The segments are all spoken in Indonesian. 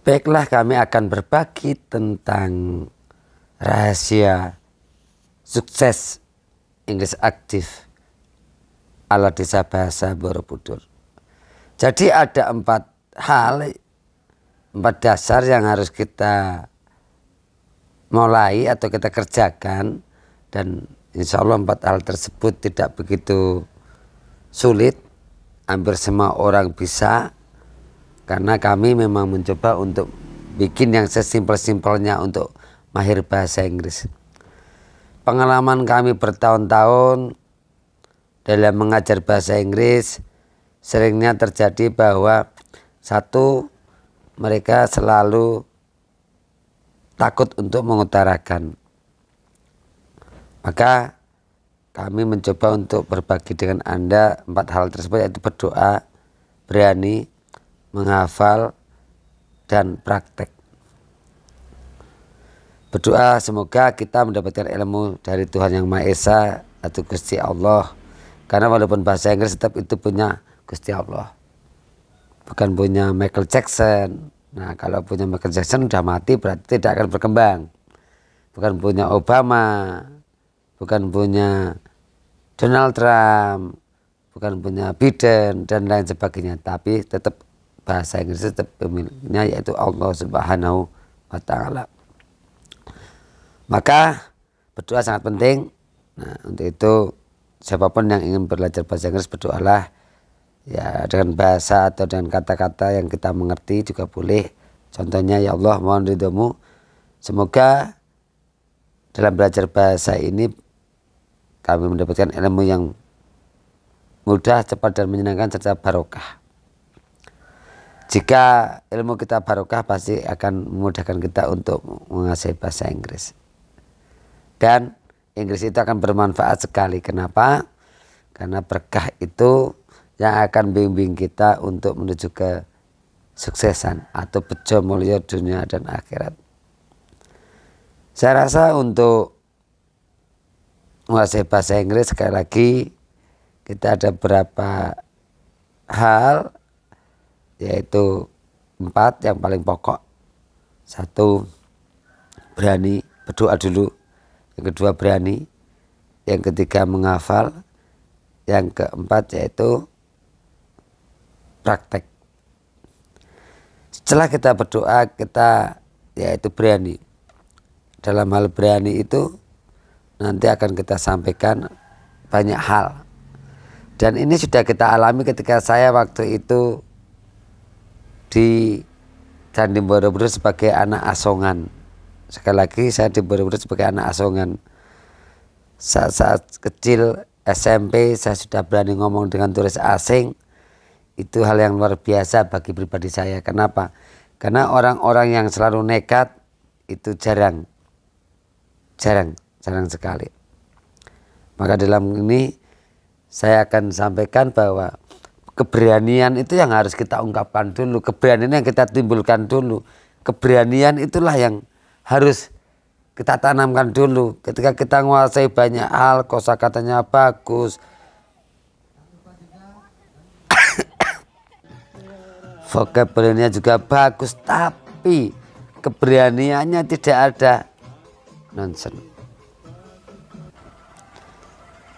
Baiklah, kami akan berbagi tentang rahasia sukses Inggris aktif ala Desa Bahasa Borobudur. Jadi ada 4 dasar yang harus kita mulai atau kita kerjakan, dan insya Allah 4 hal tersebut tidak begitu sulit, hampir semua orang bisa, karena kami memang mencoba untuk bikin yang sesimpel-simpelnya untuk mahir bahasa Inggris. Pengalaman kami bertahun-tahun dalam mengajar bahasa Inggris, seringnya terjadi bahwa satu, mereka selalu takut untuk mengutarakan. Maka kami mencoba untuk berbagi dengan Anda 4 hal tersebut, yaitu berdoa, berani, menghafal, dan praktek. Berdoa semoga kita mendapatkan ilmu dari Tuhan Yang Maha Esa atau Gusti Allah. Karena walaupun bahasa Inggris tetap itu punya Gusti Allah, bukan punya Michael Jackson. Nah, kalau punya Michael Jackson udah mati berarti tidak akan berkembang. Bukan punya Obama, bukan punya Donald Trump, bukan punya Biden dan lain sebagainya. Tapi tetap bahasa Inggris tetap pemiliknya, yaitu Allah Subhanahu wa Ta'ala. Maka berdoa sangat penting. Nah, untuk itu siapapun yang ingin belajar bahasa Inggris, berdoalah ya dengan bahasa atau dengan kata-kata yang kita mengerti juga boleh. Contohnya, ya Allah, mohon ridhomu, semoga dalam belajar bahasa ini kami mendapatkan ilmu yang mudah, cepat, dan menyenangkan serta barokah. Jika ilmu kita barokah, pasti akan memudahkan kita untuk menguasai bahasa Inggris. Dan Inggris itu akan bermanfaat sekali. Kenapa? Karena berkah itu yang akan bimbing kita untuk menuju ke suksesan atau bejo mulya dunia dan akhirat. Saya rasa untuk menguasai bahasa Inggris, sekali lagi kita ada beberapa hal, yaitu 4 yang paling pokok. 1, berani, berdoa dulu. Yang kedua, berani. Yang ketiga, menghafal. Yang keempat, yaitu praktek. Setelah kita berdoa, kita yaitu berani. Dalam hal berani itu nanti akan kita sampaikan banyak hal. Dan ini sudah kita alami ketika saya waktu itu di Candi Borobudur sebagai anak asongan. Sekali lagi, saya di Borobudur sebagai anak asongan. Saat kecil SMP saya sudah berani ngomong dengan turis asing. Itu hal yang luar biasa bagi pribadi saya. Kenapa? Karena orang-orang yang selalu nekat itu jarang sekali. Maka dalam ini saya akan sampaikan bahwa keberanian itu yang harus kita ungkapkan dulu. Keberanian yang kita timbulkan dulu. Keberanian itulah yang harus kita tanamkan dulu. Ketika kita menguasai banyak hal, kosakatanya bagus, vocabulary-nya juga bagus, tapi keberaniannya tidak ada, nonsen.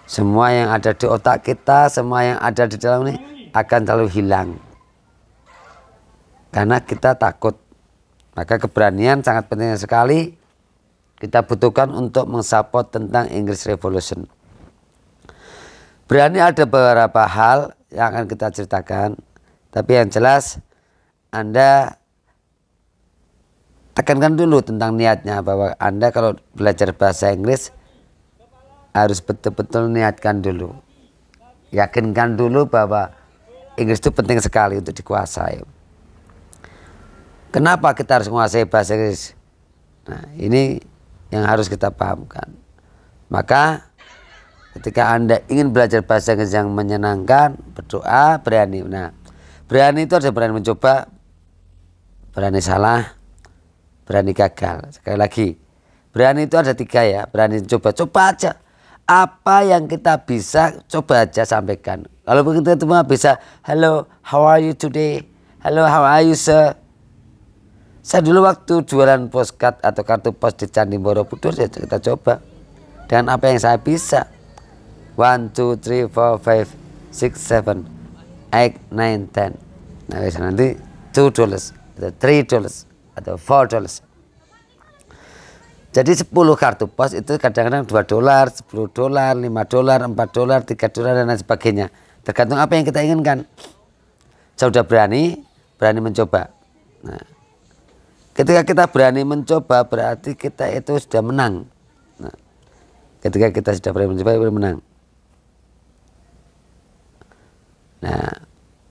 Semua yang ada di otak kita, semua yang ada di dalam ini akan selalu hilang karena kita takut. Maka keberanian sangat penting sekali kita butuhkan untuk mensupport tentang English Revolution. Berani ada beberapa hal yang akan kita ceritakan, tapi yang jelas Anda tekankan dulu tentang niatnya, bahwa Anda kalau belajar bahasa Inggris harus betul-betul niatkan dulu. Yakinkan dulu bahwa Inggris itu penting sekali untuk dikuasai. Kenapa kita harus menguasai bahasa Inggris? Nah, ini yang harus kita pahamkan. Maka ketika Anda ingin belajar bahasa Inggris yang menyenangkan, berdoa, berani. Nah, berani itu ada berani mencoba, berani salah, berani gagal. Sekali lagi, berani itu ada 3 ya. Berani coba aja. Apa yang kita bisa, coba aja sampaikan. Kalau begitu cuma bisa, hello, how are you today? Hello, how are you sir? Saya dulu waktu jualan postcard atau kartu pos di Candi Borobudur, ya kita coba dengan apa yang saya bisa. 1, 2, 3, 4, 5, 6, 7, 8, 9, 10. Nah nanti $2 atau $3 atau $4. Jadi 10 kartu pos itu kadang-kadang $2, $10, $5, $4, $3 dan lain sebagainya. Tergantung apa yang kita inginkan. Saya sudah berani mencoba. Nah, ketika kita berani mencoba berarti kita itu sudah menang. Nah, ketika kita sudah berani mencoba kita menang. Nah,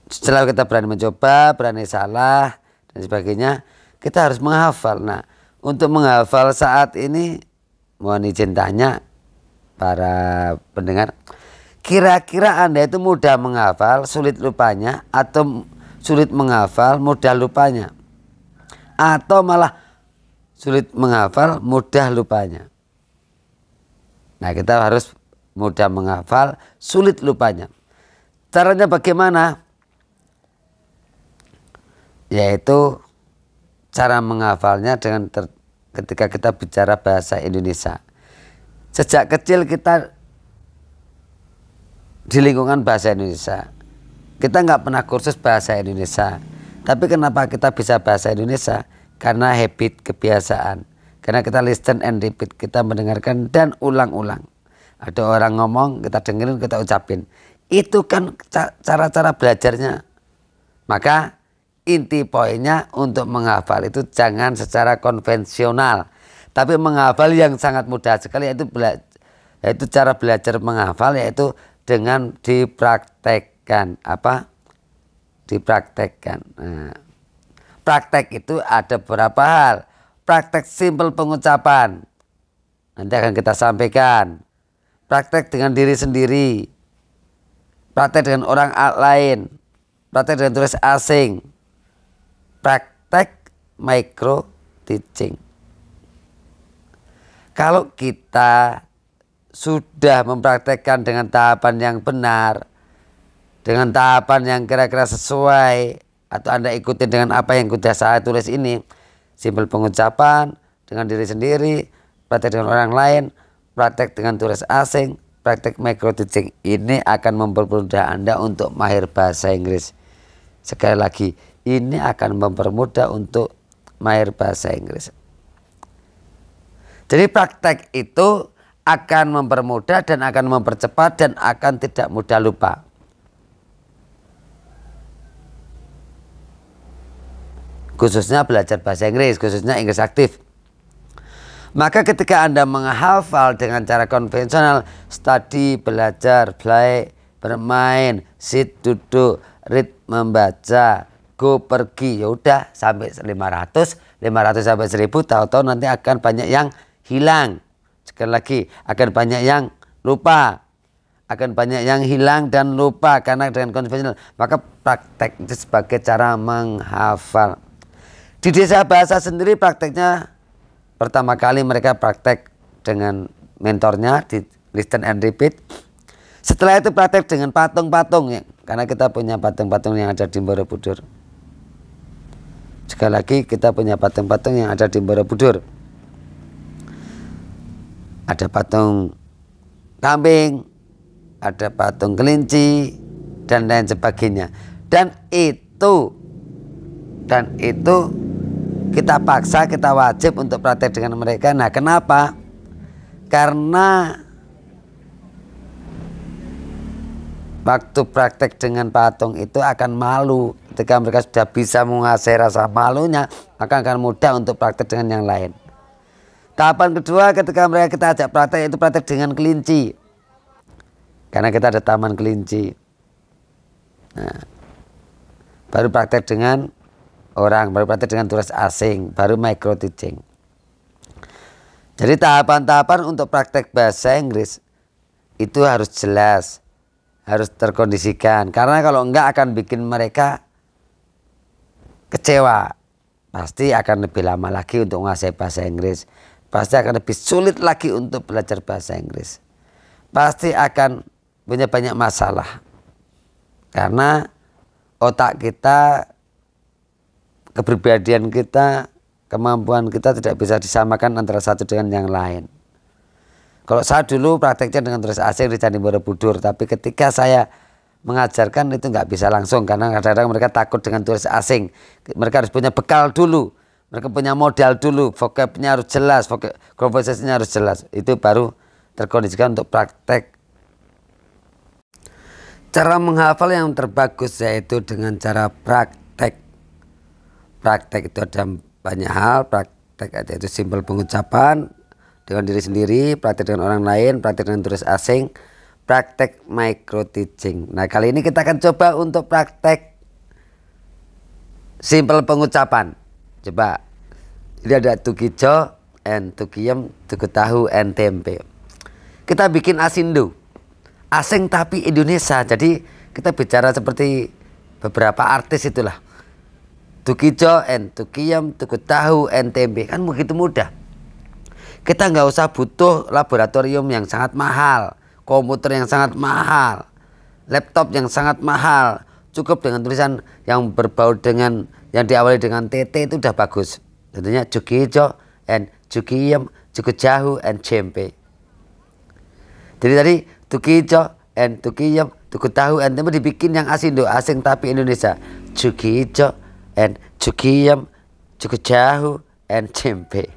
setelah kita berani mencoba, berani salah dan sebagainya, kita harus menghafal. Nah, untuk menghafal saat ini mohon izin tanya para pendengar, kira-kira Anda itu mudah menghafal, sulit lupanya, atau sulit menghafal, mudah lupanya? Atau malah sulit menghafal, mudah lupanya? Nah, kita harus mudah menghafal, sulit lupanya. Caranya bagaimana? Yaitu cara menghafalnya dengan ketika kita bicara bahasa Indonesia. Sejak kecil kita di lingkungan bahasa Indonesia. Kita nggak pernah kursus bahasa Indonesia. Tapi kenapa kita bisa bahasa Indonesia? Karena habit, kebiasaan. Karena kita listen and repeat, kita mendengarkan dan ulang-ulang. Ada orang ngomong, kita dengerin, kita ucapin. Itu kan cara-cara belajarnya. Maka inti poinnya untuk menghafal itu jangan secara konvensional, tapi menghafal yang sangat mudah sekali, yaitu cara belajar menghafal, yaitu dengan dipraktekkan. Apa? Dipraktekkan. Nah, praktek itu ada beberapa hal. Praktek simpel pengucapan, nanti akan kita sampaikan. Praktek dengan diri sendiri, praktek dengan orang lain, praktek dengan tulis asing, praktek micro teaching. Kalau kita sudah mempraktekkan dengan tahapan yang benar, dengan tahapan yang kira-kira sesuai, atau Anda ikuti dengan apa yang sudah saya tulis ini, simpel pengucapan, dengan diri sendiri, praktek dengan orang lain, praktek dengan tulis asing, praktek micro teaching, ini akan mempermudah Anda untuk mahir bahasa Inggris. Sekali lagi, ini akan mempermudah untuk mahir bahasa Inggris. Jadi praktek itu akan mempermudah dan akan mempercepat dan akan tidak mudah lupa. Khususnya belajar bahasa Inggris, khususnya Inggris aktif. Maka ketika Anda menghafal dengan cara konvensional, study, belajar, play, bermain, sit, duduk, read, membaca, go, pergi, ya udah sampai 500 sampai 1000, tahu-tahu nanti akan banyak yang hilang. Sekali lagi, akan banyak yang lupa. Akan banyak yang hilang dan lupa karena dengan konvensional. Maka praktek itu sebagai cara menghafal. Di Desa Bahasa sendiri prakteknya pertama kali mereka praktek dengan mentornya di listen and repeat. Setelah itu praktek dengan patung-patung ya, karena kita punya patung-patung yang ada di Borobudur. Sekali lagi kita punya patung-patung yang ada di Borobudur. Ada patung kambing, ada patung kelinci dan lain sebagainya. Dan itu kita paksa, kita wajib untuk praktek dengan mereka. Nah, kenapa? Karena waktu praktek dengan patung itu akan malu. Ketika mereka sudah bisa menguasai rasa malunya, maka akan mudah untuk praktek dengan yang lain. Tahapan kedua ketika mereka kita ajak praktek, itu praktek dengan kelinci. Karena kita ada taman kelinci. Nah, baru praktek dengan orang, baru praktek dengan turis asing, baru micro teaching. Jadi tahapan-tahapan untuk praktek bahasa Inggris itu harus jelas, harus terkondisikan. Karena kalau enggak akan bikin mereka kecewa. Pasti akan lebih lama lagi untuk menguasai bahasa Inggris. Pasti akan lebih sulit lagi untuk belajar bahasa Inggris. Pasti akan punya banyak masalah. Karena otak kita, kepribadian kita kemampuan kita tidak bisa disamakan antara satu dengan yang lain. Kalau saya dulu prakteknya dengan turis asing di Candi Borobudur, tapi ketika saya mengajarkan itu nggak bisa langsung karena kadang-kadang mereka takut dengan turis asing. Mereka harus punya bekal dulu, mereka punya modal dulu, vocabnya harus jelas, konversasinya harus jelas. Itu baru terkondisikan untuk praktek. Cara menghafal yang terbagus yaitu dengan cara praktek. Praktek itu ada banyak hal. Praktek itu simpel pengucapan dengan diri sendiri, praktek dengan orang lain, praktek dengan turis asing, praktek micro teaching. Nah, kali ini kita akan coba untuk praktek simpel pengucapan. Coba. Ini ada tukijo and tukiyem, tuku tahu and tempe. Kita bikin asindo. Asing tapi Indonesia. Jadi kita bicara seperti beberapa artis itulah. Tukijo and tukiyem, tuku tahu and tempe. Kan begitu mudah. Kita nggak usah butuh laboratorium yang sangat mahal, komputer yang sangat mahal, laptop yang sangat mahal. Cukup dengan tulisan yang berbau dengan yang diawali dengan TT itu udah bagus. Tentunya tukijo and tukiyem, tuku tahu and tempe. Jadi tadi tukijo and tukiyem, tuku tahu and tempe dibikin yang asindo, asing tapi Indonesia. Tukijo and tukiyem, tuku tahu and tempe.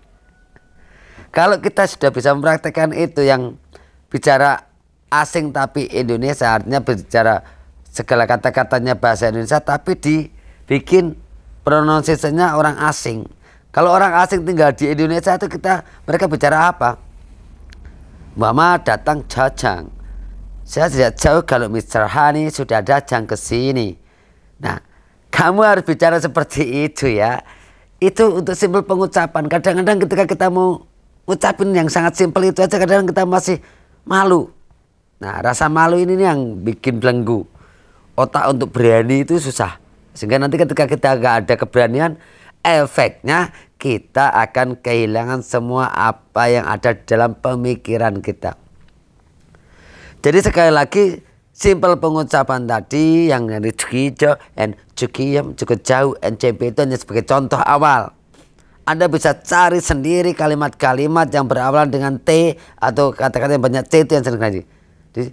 Kalau kita sudah bisa mempraktekkan itu yang bicara asing tapi Indonesia, artinya bicara segala kata-katanya bahasa Indonesia tapi dibikin pronunciation-nya orang asing. Kalau orang asing tinggal di Indonesia itu mereka bicara apa? Mama datang jajang. Saya tidak tahu kalau Mr. Hani sudah datang ke sini. Nah, kamu harus bicara seperti itu ya. Itu untuk simpel pengucapan. Kadang-kadang ketika kita mau ucapin yang sangat simpel itu aja, kadang-kadang kita masih malu. Nah, rasa malu ini nih yang bikin belenggu. Otak untuk berani itu susah. Sehingga nanti ketika kita gak ada keberanian, efeknya kita akan kehilangan semua apa yang ada dalam pemikiran kita. Jadi sekali lagi simpel pengucapan tadi yang dari tukijo and tukiyem, cukup jauh and tempe itu hanya sebagai contoh awal. Anda bisa cari sendiri kalimat-kalimat yang berawalan dengan T atau kata-kata yang banyak T itu yang sering terjadi. Jadi,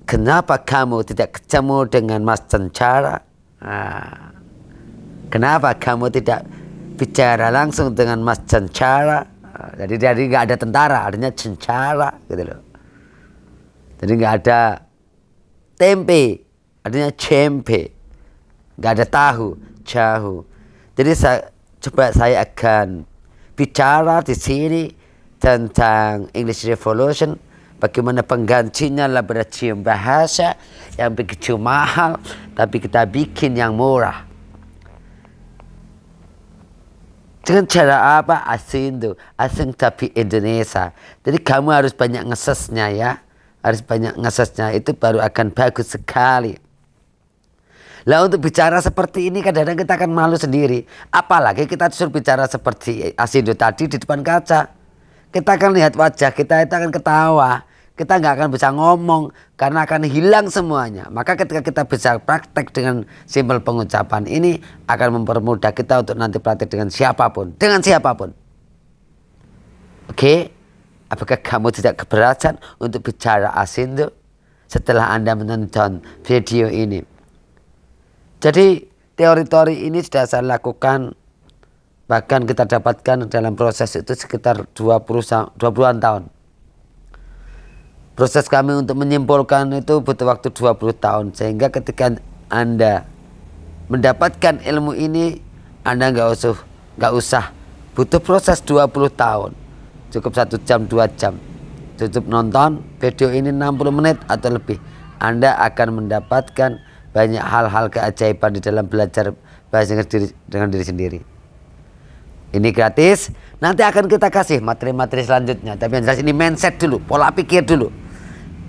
kenapa kamu tidak ketemu dengan Mas Cencara? Nah, kenapa kamu tidak bicara langsung dengan Mas Cencara? Jadi nggak ada tentara, artinya Cencara gitu loh. Jadi nggak ada tempe, artinya cempe. Nggak ada tahu, jahu. Jadi saya akan bicara di sini tentang English Revolution, bagaimana penggantinya laboratorium bahasa yang begitu mahal, tapi kita bikin yang murah. Dengan cara apa? Asindo, asing tapi Indonesia. Jadi kamu harus banyak ngesesnya ya. Harus banyak ngesesnya, itu baru akan bagus sekali. Lah untuk bicara seperti ini kadang-kadang kita akan malu sendiri. Apalagi kita disuruh bicara seperti asindo tadi di depan kaca. Kita akan lihat wajah kita akan ketawa. Kita nggak akan bisa ngomong karena akan hilang semuanya. Maka ketika kita bisa praktek dengan simpel pengucapan ini akan mempermudah kita untuk nanti praktek dengan siapapun. Dengan siapapun. Oke? Apakah kamu tidak keberatan untuk bicara asindo setelah Anda menonton video ini? Jadi teori-teori ini sudah saya lakukan, bahkan kita dapatkan dalam proses itu sekitar 20-an tahun. Proses kami untuk menyimpulkan itu butuh waktu 20 tahun. Sehingga ketika Anda mendapatkan ilmu ini, Anda nggak usah butuh proses 20 tahun. Cukup 1 jam, 2 jam. Cukup nonton video ini 60 menit atau lebih. Anda akan mendapatkan banyak hal-hal keajaiban di dalam belajar bahasa Inggris dengan diri sendiri. Ini gratis. Nanti akan kita kasih materi-materi selanjutnya. Tapi yang jelas ini mindset dulu, pola pikir dulu.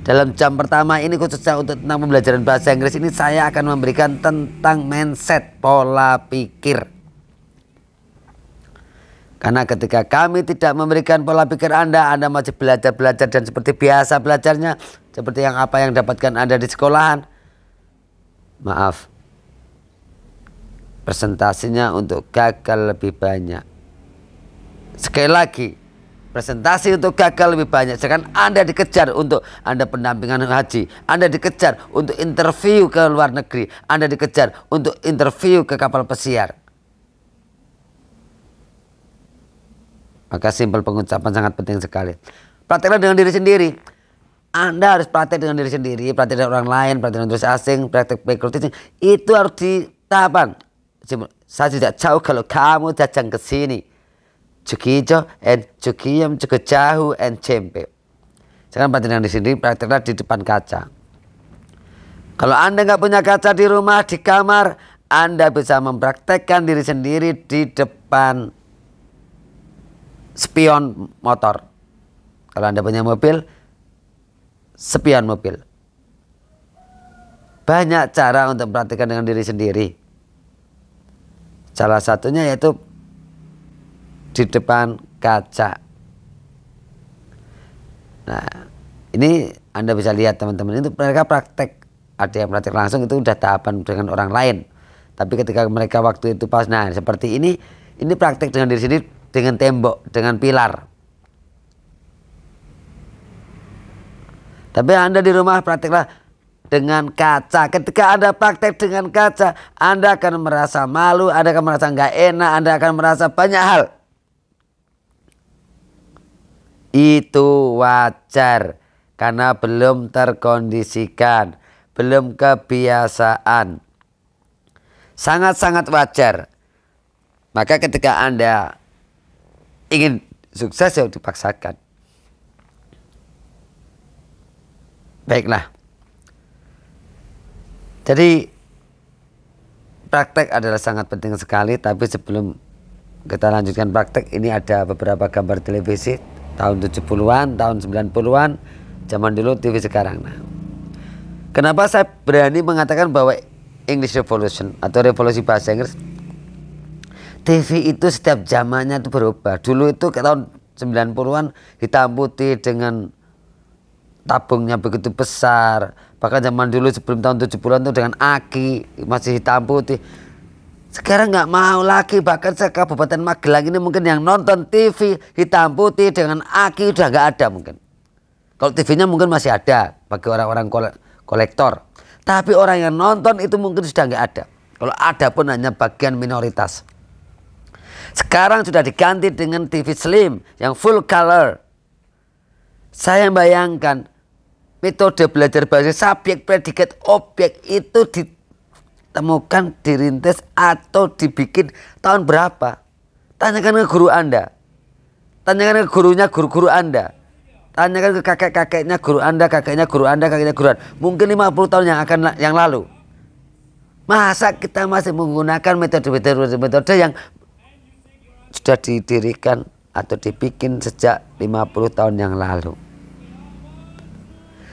Dalam jam pertama ini khususnya untuk tentang pembelajaran bahasa Inggris ini saya akan memberikan tentang mindset, pola pikir. Karena ketika kami tidak memberikan pola pikir Anda masih belajar dan seperti biasa belajarnya, seperti apa yang dapatkan Anda di sekolahan. Maaf, presentasinya untuk gagal lebih banyak. Sekali lagi, presentasi untuk gagal lebih banyak. Sedangkan Anda dikejar untuk Anda pendampingan haji, Anda dikejar untuk interview ke luar negeri, Anda dikejar untuk interview ke kapal pesiar. Maka simpel pengucapan sangat penting sekali. Prakteklah dengan diri sendiri. Anda harus praktek dengan diri sendiri, praktek dengan orang lain, praktek dengan turis asing, praktek background teaching. Itu harus di tahapan. Saya tidak jauh kalau kamu datang ke sini. Cukijo and cukiyam cukup jauh and cempe. Sekarang praktek dengan diri sendiri, prakteklah di depan kaca. Kalau Anda nggak punya kaca di rumah, di kamar, Anda bisa mempraktekkan diri sendiri di depan spion motor. Kalau Anda punya mobil, spion mobil. Banyak cara untuk mempraktikkan dengan diri sendiri. Salah satunya yaitu di depan kaca. Nah, ini Anda bisa lihat teman-teman, itu mereka praktek. Ada yang praktek langsung, itu udah tahapan dengan orang lain. Tapi ketika mereka waktu itu pas, nah seperti ini praktek dengan diri sendiri, dengan tembok, dengan pilar. Tapi Anda di rumah prakteklah dengan kaca. Ketika Anda praktek dengan kaca, Anda akan merasa malu, Anda akan merasa nggak enak, Anda akan merasa banyak hal. Itu wajar karena belum terkondisikan, belum kebiasaan. Sangat-sangat wajar. Maka ketika Anda ingin sukses, ya dipaksakan. Baiklah. Jadi praktek adalah sangat penting sekali. Tapi sebelum kita lanjutkan praktek, ini ada beberapa gambar televisi tahun 70-an, tahun 90-an, zaman dulu, TV sekarang. Nah, kenapa saya berani mengatakan bahwa English Revolution atau revolusi bahasa Inggris? TV itu setiap zamannya itu berubah. Dulu itu ke tahun 90-an hitam putih dengan tabungnya begitu besar. Bahkan zaman dulu sebelum tahun 70-an itu dengan aki masih hitam putih. Sekarang nggak mau lagi. Bahkan saya Kabupaten Magelang ini mungkin yang nonton TV hitam putih dengan aki udah nggak ada mungkin. Kalau TV-nya mungkin masih ada bagi orang-orang kolektor. Tapi orang yang nonton itu mungkin sudah nggak ada. Kalau ada pun hanya bagian minoritas. Sekarang sudah diganti dengan TV slim yang full color. Saya bayangkan metode belajar bahasa subjek, predikat, objek itu ditemukan, dirintis atau dibikin tahun berapa? Tanyakan ke guru Anda. Tanyakan ke gurunya guru-guru Anda. Tanyakan ke kakek-kakeknya guru Anda, kakeknya guru Anda, kakeknya guru Anda. Mungkin 50 tahun yang lalu. Masa kita masih menggunakan metode yang sudah didirikan atau dibikin sejak 50 tahun yang lalu.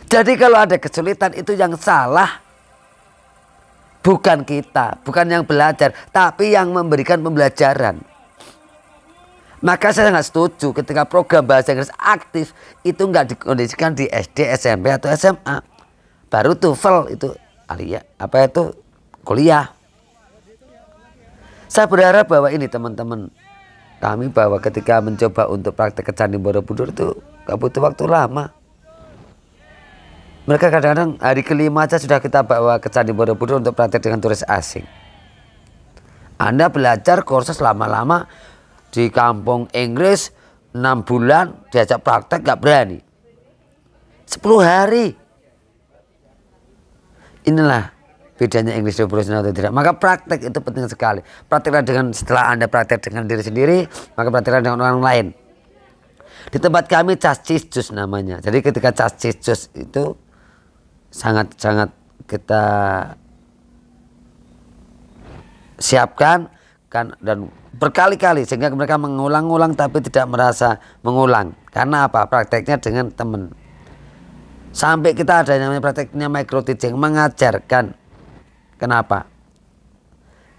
Jadi kalau ada kesulitan, itu yang salah bukan kita, bukan yang belajar, tapi yang memberikan pembelajaran. Maka saya nggak setuju ketika program bahasa Inggris aktif itu nggak dikondisikan di SD, SMP atau SMA. Baru TOEFL itu alia, apa itu kuliah. Saya berharap bahwa ini teman-teman kami, bahwa ketika mencoba untuk praktek ke Candi Borobudur itu gak butuh waktu lama. Mereka kadang-kadang hari kelima aja sudah kita bawa ke Candi Borobudur untuk praktek dengan turis asing. Anda belajar kursus lama-lama di kampung Inggris 6 bulan diajak praktek gak berani. 10 hari. Inilah bedanya English Revolution atau tidak. Maka praktek itu penting sekali. Prakteklah dengan, setelah Anda praktek dengan diri sendiri, maka prakteklah dengan orang lain. Di tempat kami Cascisjus namanya. Jadi ketika Cascisjus itu sangat-sangat kita siapkan kan, dan berkali-kali sehingga mereka mengulang-ulang tapi tidak merasa mengulang. Karena apa? Prakteknya dengan teman. Sampai kita ada namanya prakteknya micro teaching, mengajarkan. Kenapa?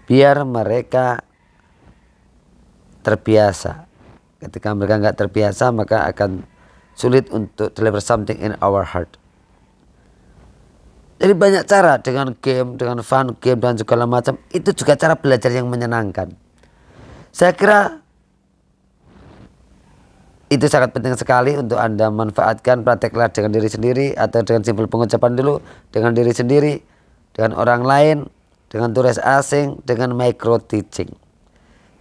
Biar mereka terbiasa. Ketika mereka nggak terbiasa, maka akan sulit untuk deliver something in our heart. Jadi banyak cara, dengan game, dengan fun game dan segala macam. Itu juga cara belajar yang menyenangkan. Saya kira Itu sangat penting sekali untuk Anda manfaatkan. Prakteklah dengan diri sendiri atau dengan simpel pengucapan dulu, dengan diri sendiri, dengan orang lain, dengan turis asing, dengan micro teaching.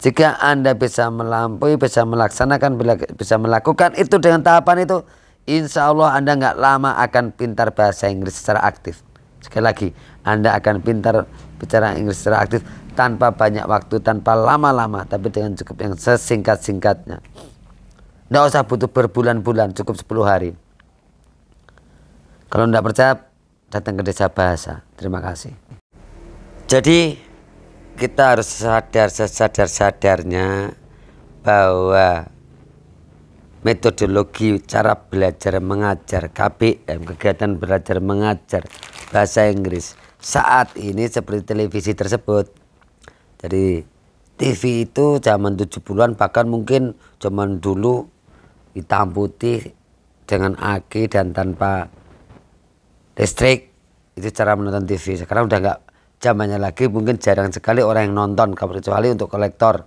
Jika Anda bisa melampaui, bisa melaksanakan, bisa melakukan itu dengan tahapan itu, insya Allah Anda nggak lama akan pintar bahasa Inggris secara aktif. Sekali lagi, Anda akan pintar bicara Inggris secara aktif tanpa banyak waktu, tanpa lama-lama, tapi dengan cukup yang sesingkat-singkatnya. Nggak usah butuh berbulan-bulan, cukup 10 hari. Kalau nggak percaya, datang ke Desa Bahasa. Terima kasih. Jadi kita harus sadar sesadar-sadarnya bahwa metodologi cara belajar mengajar KBM, kegiatan belajar mengajar bahasa Inggris saat ini seperti televisi tersebut. Jadi TV itu zaman 70-an, bahkan mungkin zaman dulu hitam putih dengan aki dan tanpa listrik, itu cara menonton TV. Sekarang udah nggak zamannya lagi, mungkin jarang sekali orang yang nonton, kecuali untuk kolektor,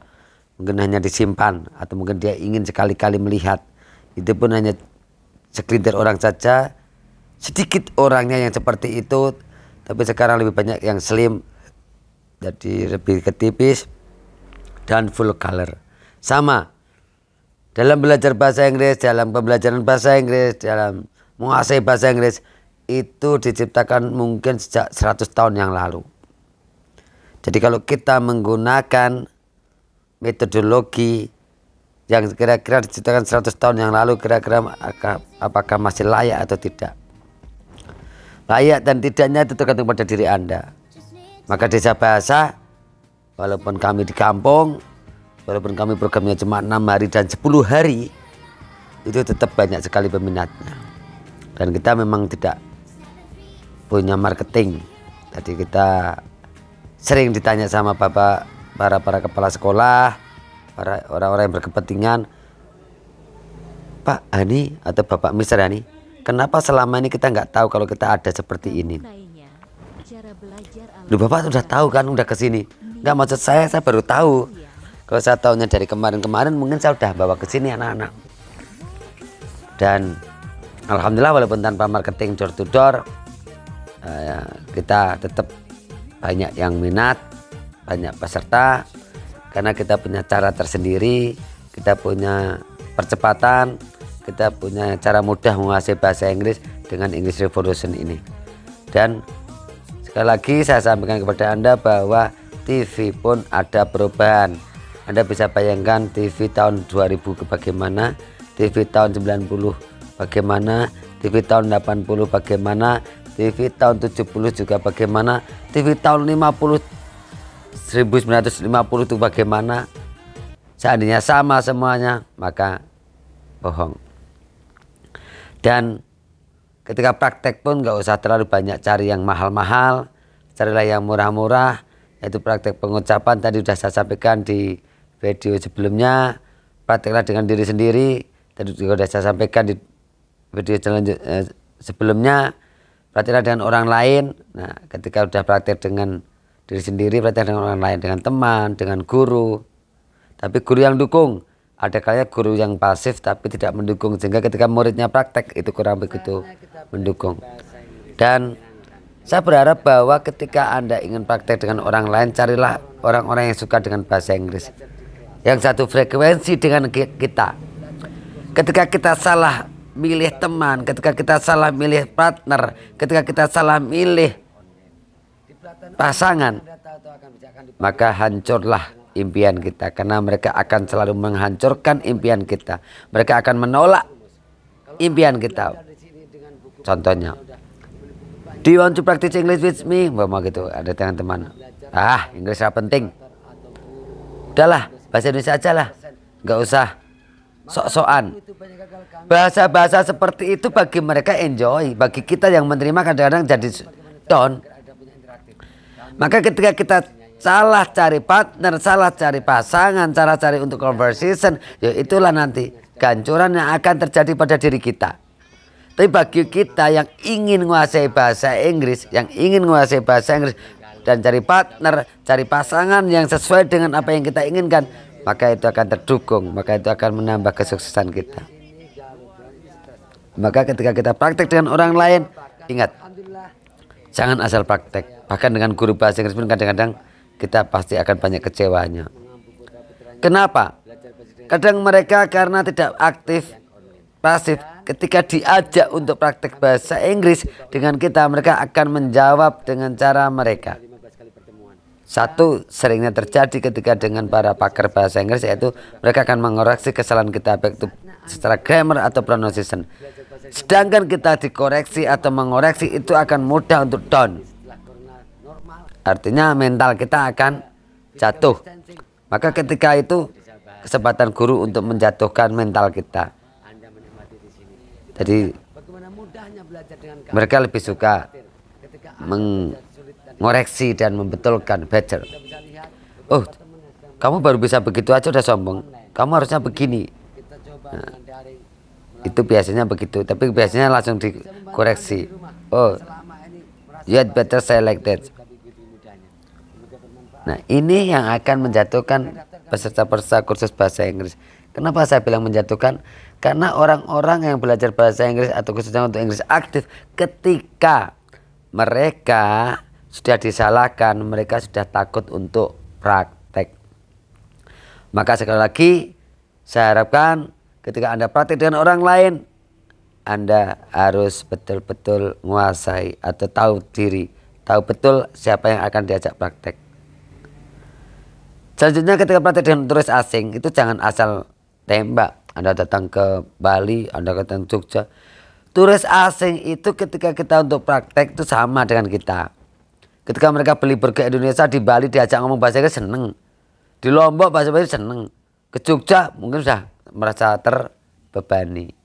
mungkin hanya disimpan atau mungkin dia ingin sekali-kali melihat. Itu pun hanya segelintir orang saja, sedikit orangnya yang seperti itu. Tapi sekarang lebih banyak yang slim, jadi lebih ketipis dan full color. Sama dalam belajar bahasa Inggris, dalam pembelajaran bahasa Inggris, dalam menguasai bahasa Inggris, itu diciptakan mungkin sejak 100 tahun yang lalu. Jadi kalau kita menggunakan metodologi yang kira-kira diciptakan 100 tahun yang lalu, kira-kira apakah masih layak atau tidak? Layak dan tidaknya itu tergantung pada diri Anda. Maka Desa Bahasa, walaupun kami di kampung, walaupun kami programnya cuma 6 hari dan 10 hari, itu tetap banyak sekali peminatnya. Dan kita memang tidak punya marketing. Jadi kita sering ditanya sama para kepala sekolah, para orang-orang yang berkepentingan, Pak Hani atau Bapak Mister Hani, kenapa selama ini kita nggak tahu kalau kita ada seperti ini? Loh, Bapak sudah tahu kan, udah kesini. Nggak, maksud saya baru tahu. Kalau saya tahunya dari kemarin-kemarin, mungkin saya udah bawa ke sini anak-anak. Dan alhamdulillah walaupun tanpa marketing door to door, kita tetap banyak yang minat, banyak peserta, karena kita punya cara tersendiri, kita punya percepatan, kita punya cara mudah menguasai bahasa Inggris dengan English Revolution ini. Dan sekali lagi saya sampaikan kepada Anda bahwa TV pun ada perubahan. Anda bisa bayangkan TV tahun 2000 bagaimana, TV tahun 90 bagaimana, TV tahun 80 bagaimana, TV tahun 70 juga bagaimana, TV tahun 1950 itu bagaimana. Seandainya sama semuanya, maka bohong. Dan ketika praktek pun nggak usah terlalu banyak cari yang mahal-mahal, carilah yang murah-murah, yaitu praktek pengucapan. Tadi sudah saya sampaikan di video sebelumnya. Prakteklah dengan diri sendiri, tadi juga sudah saya sampaikan di video sebelumnya. Prakteklah dengan orang lain. Nah, ketika sudah praktek dengan diri sendiri, praktek dengan orang lain, dengan teman, dengan guru. Tapi guru yang dukung. Ada kalanya guru yang pasif tapi tidak mendukung, sehingga ketika muridnya praktek itu kurang begitu mendukung. Dan saya berharap bahwa ketika Anda ingin praktek dengan orang lain, carilah orang-orang yang suka dengan bahasa Inggris, yang satu frekuensi dengan kita. Ketika kita salah milih teman, ketika kita salah milih partner, ketika kita salah milih pasangan, maka hancurlah impian kita, karena mereka akan selalu menghancurkan impian kita. Mereka akan menolak impian kita. Contohnya, do you want to practice English with me? Mau gitu, ada teman-teman. Inggris tidak penting. Udahlah, bahasa Indonesia aja lah, nggak usah sok-sokan. Bahasa-bahasa seperti itu bagi mereka enjoy, bagi kita yang menerima kadang-kadang jadi down. Maka ketika kita salah cari partner, salah cari pasangan, salah cari untuk conversation, ya itulah nanti kehancuran yang akan terjadi pada diri kita. Tapi bagi kita yang ingin menguasai bahasa Inggris, dan cari partner, cari pasangan yang sesuai dengan apa yang kita inginkan, maka itu akan terdukung, maka itu akan menambah kesuksesan kita. Maka ketika kita praktek dengan orang lain, ingat, jangan asal praktek. Bahkan dengan guru bahasa Inggris pun kadang-kadang kita pasti akan banyak kecewanya. Kenapa? Kadang mereka karena tidak aktif, pasif. Ketika diajak untuk praktek bahasa Inggris dengan kita, mereka akan menjawab dengan cara mereka. Satu seringnya terjadi ketika dengan para pakar bahasa Inggris, yaitu mereka akan mengoreksi kesalahan kita baik itu secara grammar atau pronunciation. Sedangkan kita dikoreksi atau mengoreksi itu akan mudah untuk down. Artinya mental kita akan jatuh. Maka ketika itu kesempatan guru untuk menjatuhkan mental kita. Jadi mereka lebih suka mengoreksi dan membetulkan, better. Oh, kamu baru bisa begitu aja udah sombong. Kamu harusnya begini. Nah, itu biasanya begitu. Tapi biasanya langsung dikoreksi. Oh, you had better say like that. Nah, ini yang akan menjatuhkan peserta-peserta kursus bahasa Inggris. Kenapa saya bilang menjatuhkan? Karena orang-orang yang belajar bahasa Inggris atau khususnya untuk Inggris aktif, ketika mereka sudah disalahkan, mereka sudah takut untuk praktek. Maka sekali lagi saya harapkan ketika Anda praktek dengan orang lain, Anda harus betul-betul menguasai atau tahu diri, tahu betul siapa yang akan diajak praktek. Selanjutnya ketika praktek dengan turis asing, itu jangan asal tembak. Anda datang ke Bali, Anda datang ke Jogja. Turis asing itu ketika kita untuk praktek itu sama dengan kita. Ketika mereka beli burger Indonesia di Bali, diajak ngomong bahasa Inggris seneng. Di Lombok bahasa Inggris seneng. Ke Jogja mungkin sudah merasa terbebani.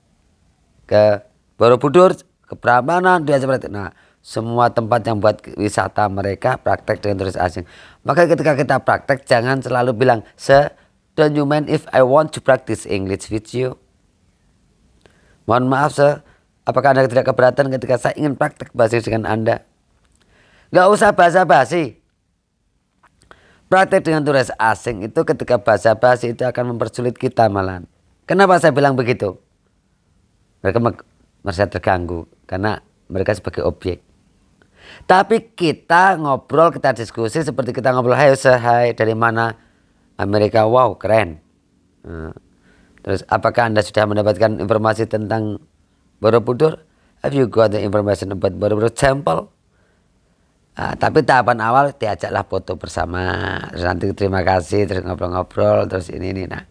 Ke Borobudur, ke Prambanan diajak praktek. Nah, semua tempat yang buat wisata mereka praktek dengan turis asing. Maka ketika kita praktek jangan selalu bilang, "Sir, don't you mind if I want to practice English with you?" Mohon maaf, Sir, apakah Anda tidak keberatan ketika saya ingin praktek bahasa Inggris dengan Anda? Gak usah basa-basi. Praktek dengan turis asing itu ketika basa-basi itu akan mempersulit kita malahan. Kenapa saya bilang begitu? Mereka merasa terganggu karena mereka sebagai objek. Tapi kita ngobrol, kita diskusi seperti kita ngobrol, "Hai Sir, hai, dari mana?" Amerika, wow keren. Terus apakah Anda sudah mendapatkan informasi tentang Borobudur? Have you got the information about Borobudur Temple? Tapi tahapan awal diajaklah foto bersama, terus nanti terima kasih, terus ngobrol-ngobrol, terus ini. Nah,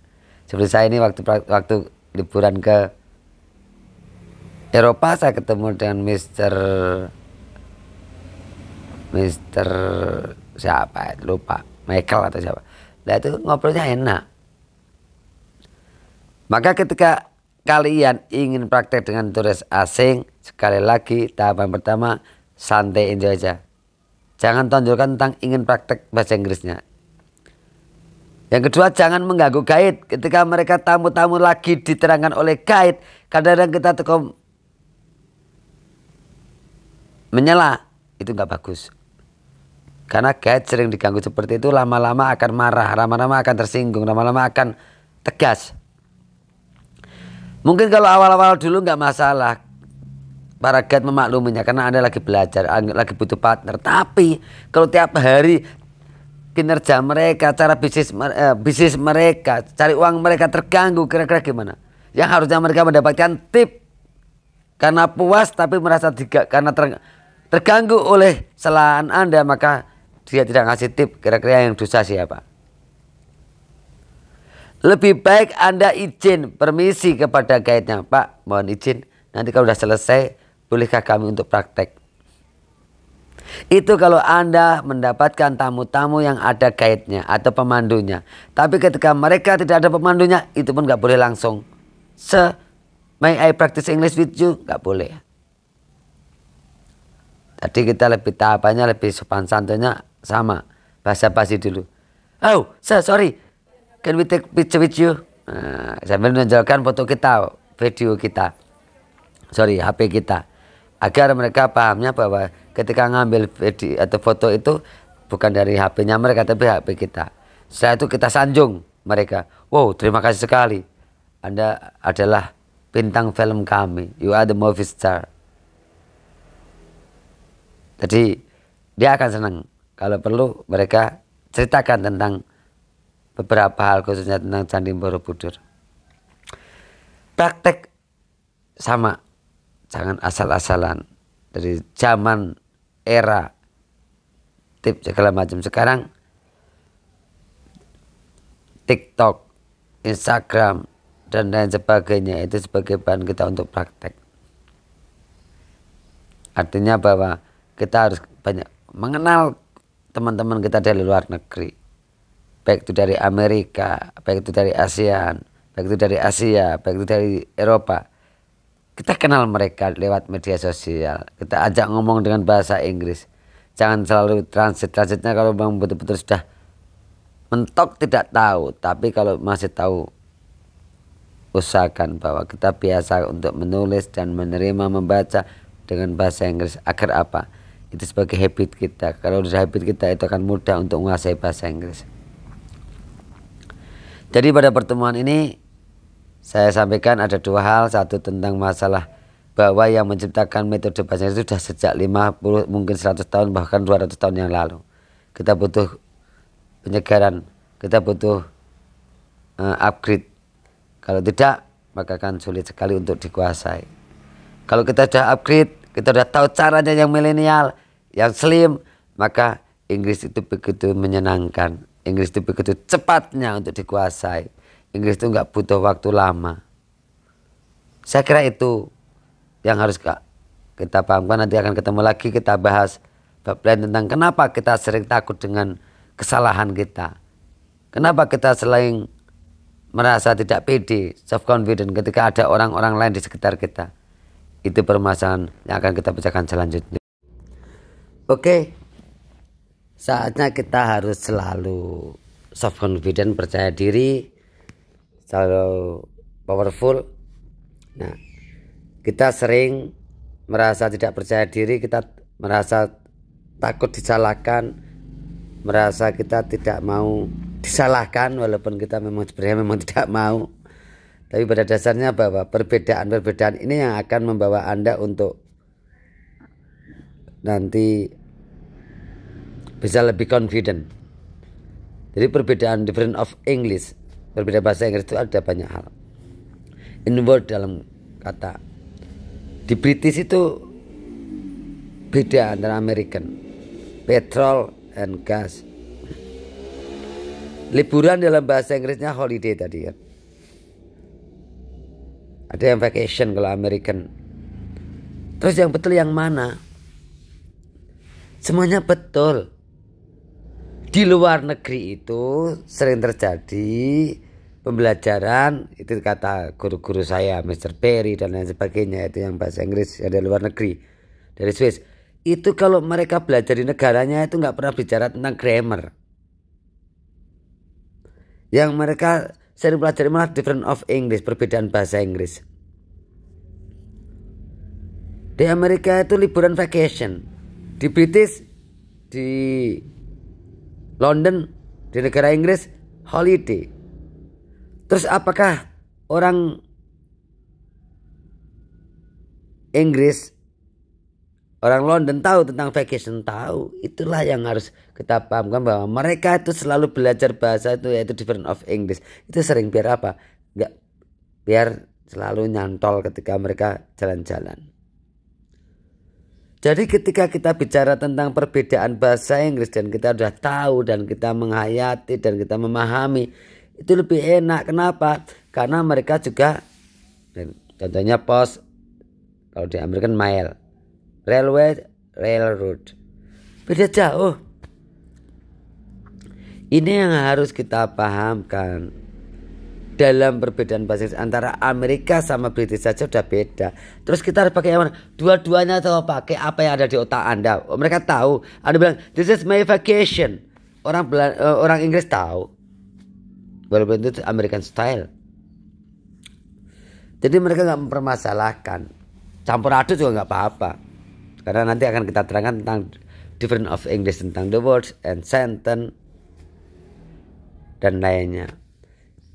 seperti saya ini waktu liburan ke Eropa, saya ketemu dengan Mister siapa lupa, Michael atau siapa. Nah itu ngobrolnya enak. Maka ketika kalian ingin praktek dengan turis asing, sekali lagi tahapan pertama santai, enjoy aja. Jangan tonjolkan tentang ingin praktek bahasa Inggrisnya. Yang kedua, jangan mengganggu guide. Ketika mereka tamu-tamu lagi diterangkan oleh guide, kadang-kadang kita tekom menyela, itu nggak bagus. Karena guide sering diganggu seperti itu, lama-lama akan marah, lama-lama akan tersinggung, lama-lama akan tegas. Mungkin kalau awal-awal dulu nggak masalah, para guide memakluminya karena Anda lagi belajar, lagi butuh partner. Tapi kalau tiap hari kinerja mereka, cara bisnis mereka, cari uang mereka terganggu, kira-kira gimana? Yang harusnya mereka mendapatkan tip karena puas tapi merasa karena terganggu oleh kesalahan Anda, maka dia tidak ngasih tip. Kira-kira yang dosa siapa? Lebih baik Anda izin, permisi kepada guide-nya, "Pak, mohon izin, nanti kalau sudah selesai bolehkah kami untuk praktek?" Itu kalau Anda mendapatkan tamu-tamu yang ada guide-nya atau pemandunya. Tapi ketika mereka tidak ada pemandunya, itu pun nggak boleh langsung, "Sir, may I practice English with you?" Nggak boleh. Tadi kita lebih tahapannya lebih sopan santunnya sama, basa-basi dulu. "Oh, sir, sorry, can we take picture with you?" Nah, sambil menunjukkan foto kita, video kita, HP kita, agar mereka pahamnya bahwa ketika ngambil video atau foto itu bukan dari HP-nya mereka tapi HP kita. Setelah itu kita sanjung mereka, "Wow, terima kasih sekali, Anda adalah bintang film kami, you are the movie star. Jadi dia akan senang kalau perlu mereka ceritakan tentang beberapa hal, khususnya tentang Candi Borobudur. Praktek sama, jangan asal-asalan. Dari zaman era tip segala macam, sekarang TikTok, Instagram dan lain sebagainya itu sebagai bahan kita untuk praktek. Artinya bahwa kita harus banyak mengenal teman-teman kita dari luar negeri, baik itu dari Amerika, baik itu dari ASEAN, baik itu dari Asia, baik itu dari Eropa. Kita kenal mereka lewat media sosial, kita ajak ngomong dengan bahasa Inggris. Jangan selalu transitnya kalau memang betul-betul sudah mentok tidak tahu, tapi kalau masih tahu, usahakan bahwa kita biasa untuk menulis dan menerima membaca dengan bahasa Inggris. Agar apa? Itu sebagai habit kita. Kalau sudah habit kita, itu akan mudah untuk menguasai bahasa Inggris. Jadi pada pertemuan ini saya sampaikan ada dua hal. Satu tentang masalah bahwa yang menciptakan metode bahasa Inggris itu sudah sejak 50, mungkin 100 tahun, bahkan 200 tahun yang lalu. Kita butuh penyegaran, kita butuh upgrade. Kalau tidak, maka akan sulit sekali untuk dikuasai. Kalau kita sudah upgrade, kita sudah tahu caranya yang milenial, yang slim, maka Inggris itu begitu menyenangkan. Inggris itu begitu cepatnya untuk dikuasai. Inggris itu nggak butuh waktu lama. Saya kira itu yang harus kita pahamkan. Nanti akan ketemu lagi, kita bahas bab lain tentang kenapa kita sering takut dengan kesalahan kita. Kenapa kita sering merasa tidak pede, self confident ketika ada orang-orang lain di sekitar kita. Itu permasalahan yang akan kita bicarakan selanjutnya. Oke, saatnya kita harus selalu self confident, percaya diri, selalu powerful. Nah, kita sering merasa tidak percaya diri, kita merasa takut disalahkan, merasa kita tidak mau disalahkan, walaupun kita sebenarnya memang tidak mau. Tapi pada dasarnya bahwa perbedaan-perbedaan ini yang akan membawa Anda untuk nanti bisa lebih confident. Jadi perbedaan different of English, berbeda bahasa Inggris itu ada banyak hal. Inward dalam kata. Di British itu beda antara American. Petrol and gas. Liburan dalam bahasa Inggrisnya holiday tadi kan. Ada yang vacation kalau American. Terus yang betul yang mana? Semuanya betul. Di luar negeri itu sering terjadi pembelajaran, itu kata guru-guru saya, Mr. Perry dan lain sebagainya, itu yang bahasa Inggris dari luar negeri, dari Swiss. Itu kalau mereka belajar di negaranya itu nggak pernah bicara tentang grammar. Yang mereka sering pelajari malah different of English, perbedaan bahasa Inggris. Di Amerika itu liburan vacation. Di British, di London, di negara Inggris holiday. Terus apakah orang Inggris, orang London tahu tentang vacation? Tahu. Itulah yang harus kita pahamkan, bahwa mereka itu selalu belajar bahasa itu, yaitu different of English. Itu sering biar apa? Enggak, biar selalu nyantol ketika mereka jalan-jalan. Jadi ketika kita bicara tentang perbedaan bahasa Inggris dan kita sudah tahu dan kita menghayati dan kita memahami, itu lebih enak. Kenapa? Karena mereka juga, contohnya pos, kalau di American mile, railway, railroad, beda jauh. Ini yang harus kita pahamkan. Dalam perbedaan bahasa antara Amerika sama British saja sudah beda. Terus kita harus pakai yang mana? Dua-duanya atau pakai apa yang ada di otak Anda. Mereka tahu. Anda bilang, this is my vacation. Orang Inggris tahu. Walaupun itu American style. Jadi mereka nggak mempermasalahkan. Campur aduk juga nggak apa-apa. Karena nanti akan kita terangkan tentang different of English, tentang the words and sentence dan lainnya.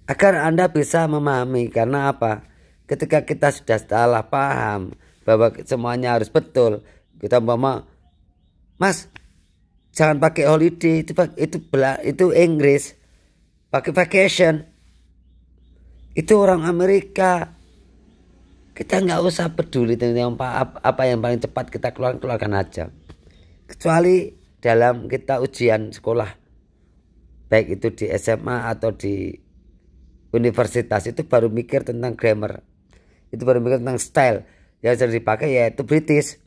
Agar Anda bisa memahami. Karena apa? Ketika kita sudah salah paham bahwa semuanya harus betul, kita Mas, jangan pakai holiday, itu Inggris, pakai vacation, itu orang Amerika. Kita nggak usah peduli tentang apa yang paling cepat kita keluarkan aja. Kecuali dalam kita ujian sekolah, baik itu di SMA atau di universitas, itu baru mikir tentang grammar, itu baru mikir tentang style. Yang sering dipakai yaitu British.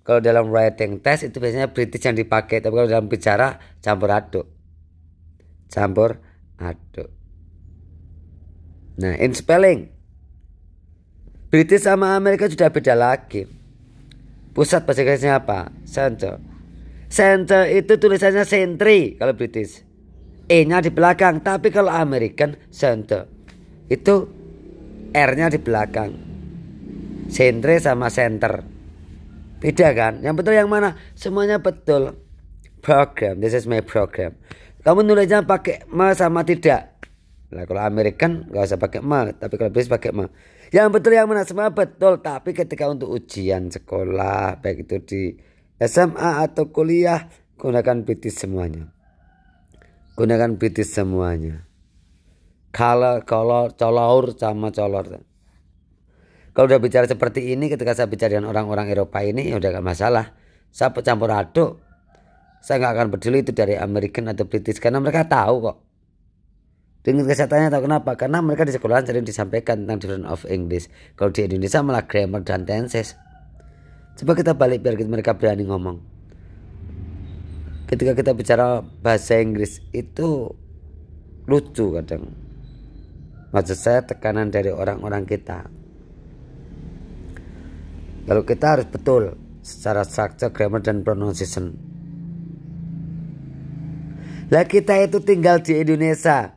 Kalau dalam writing test itu biasanya British yang dipakai, tapi kalau dalam bicara campur aduk. Nah, in spelling British sama Amerika sudah beda lagi. Pusat bahasa Inggrisnya apa? Center. Center itu tulisannya century kalau British. E-nya di belakang. Tapi kalau American center itu R-nya di belakang. Century sama center. Beda kan? Yang betul yang mana? Semuanya betul. Program. This is my program. Kamu nulisnya pakai ma sama tidak. Nah, kalau American gak usah pakai ma. Tapi kalau British pakai ma. Yang betul yang mana? Semua betul. Tapi ketika untuk ujian sekolah, baik itu di SMA atau kuliah, gunakan British semuanya. Gunakan British semuanya. Color, color, sama color. Kalau udah bicara seperti ini, ketika saya bicara dengan orang-orang Eropa ini, ya udah gak masalah. Saya campur aduk. Saya gak akan peduli itu dari American atau British. Karena mereka tahu kok. Dengan kesehatannya tahu kenapa? Karena mereka di sekolah sering disampaikan tentang difference of English. Kalau di Indonesia malah grammar dan tenses. Coba kita balik biar mereka berani ngomong. Ketika kita bicara bahasa Inggris itu lucu kadang. Maksud saya tekanan dari orang-orang kita. Lalu kita harus betul secara structure, grammar, dan pronunciation. Lah kita itu tinggal di Indonesia.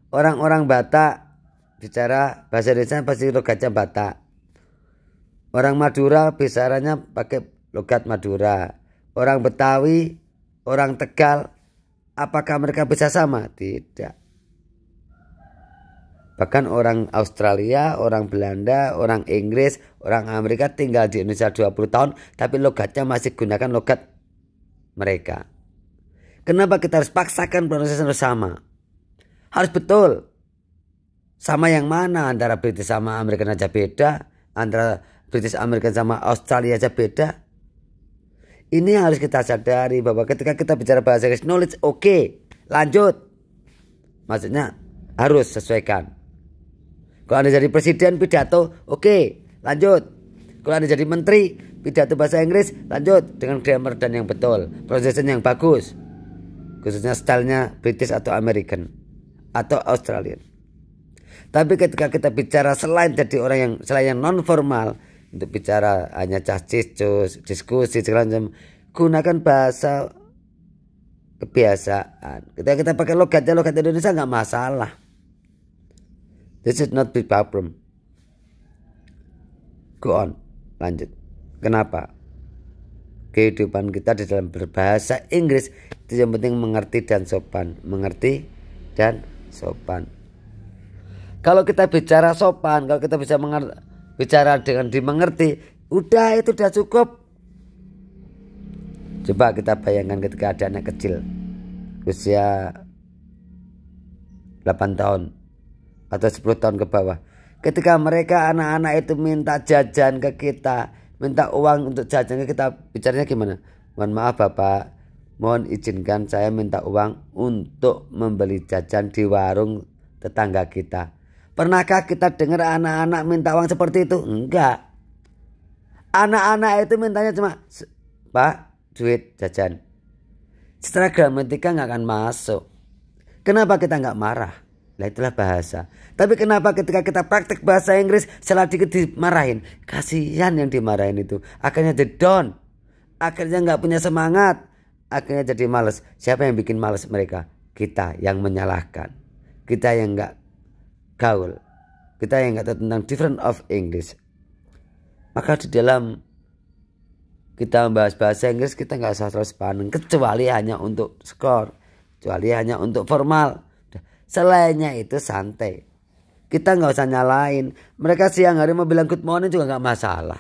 Orang-orang Batak bicara bahasa Indonesia pasti logatnya Batak. Orang Madura bicaranya pakai logat Madura. Orang Betawi, orang Tegal, apakah mereka bisa sama? Tidak. Bahkan orang Australia, orang Belanda, orang Inggris, orang Amerika tinggal di Indonesia 20 tahun, tapi logatnya masih gunakan logat mereka. Kenapa kita harus paksakan pronunciation sama? Harus betul. Sama yang mana? Antara British sama American aja beda. Antara British American sama Australia aja beda. Ini harus kita sadari bahwa ketika kita bicara bahasa Inggris, knowledge oke, lanjut. Maksudnya harus sesuaikan. Kalau Anda jadi presiden pidato, oke, lanjut. Kalau Anda jadi menteri pidato bahasa Inggris, lanjut dengan grammar dan yang betul, pronunciation yang bagus. Khususnya stylenya British atau American atau Australian. Tapi ketika kita bicara selain yang non formal, untuk bicara hanya cus, diskusi segala macam, gunakan bahasa kebiasaan. Ketika kita pakai logat Indonesia nggak masalah. This is not big problem. Go on, lanjut. Kenapa? Kehidupan kita di dalam berbahasa Inggris itu yang penting mengerti dan sopan. Mengerti dan sopan. Kalau kita bicara sopan, kalau kita bisa bicara dengan dimengerti, udah itu udah cukup. Coba kita bayangkan ketika ada anak kecil usia 8 tahun atau 10 tahun ke bawah. Ketika mereka anak-anak itu minta jajan ke kita, minta uang untuk jajan ke kita, bicaranya gimana? Mohon maaf Bapak, mohon izinkan saya minta uang untuk membeli jajan di warung tetangga kita. Pernahkah kita dengar anak-anak minta uang seperti itu? Enggak. Anak-anak itu mintanya cuma, Pak, duit jajan. Secara gramatika nggak akan masuk. Kenapa kita nggak marah? Nah itulah bahasa. Tapi kenapa ketika kita praktek bahasa Inggris setelah dikit dimarahin? Kasihan yang dimarahin itu. Akhirnya jadi down. Akhirnya nggak punya semangat. Akhirnya jadi males. Siapa yang bikin males mereka? Kita yang menyalahkan. Kita yang nggak gaul. Kita yang nggak tahu tentang different of English. Maka di dalam kita membahas bahasa Inggris kita nggak usah terus pandang. Kecuali hanya untuk skor. Kecuali hanya untuk formal. Selainnya itu santai. Kita nggak usah nyalain. Mereka siang hari mau bilang good morning juga nggak masalah.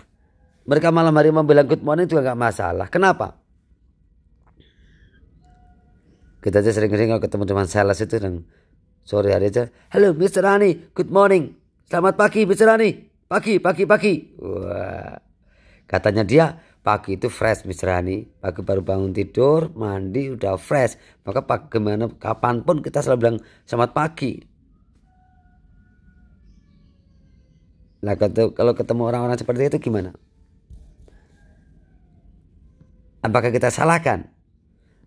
Mereka malam hari mau bilang good morning juga nggak masalah. Kenapa? Kita aja sering-sering kalau ketemu dengan sales itu dan sore hari aja, halo Mr. Rani, good morning. Selamat pagi Mr. Rani. Pagi. Wah. Katanya dia pagi itu fresh Mr. Rani. Pagi baru bangun tidur, mandi udah fresh. Maka gimana kapanpun kita selalu bilang selamat pagi. Nah kalau ketemu orang-orang seperti itu gimana? Apakah kita salahkan?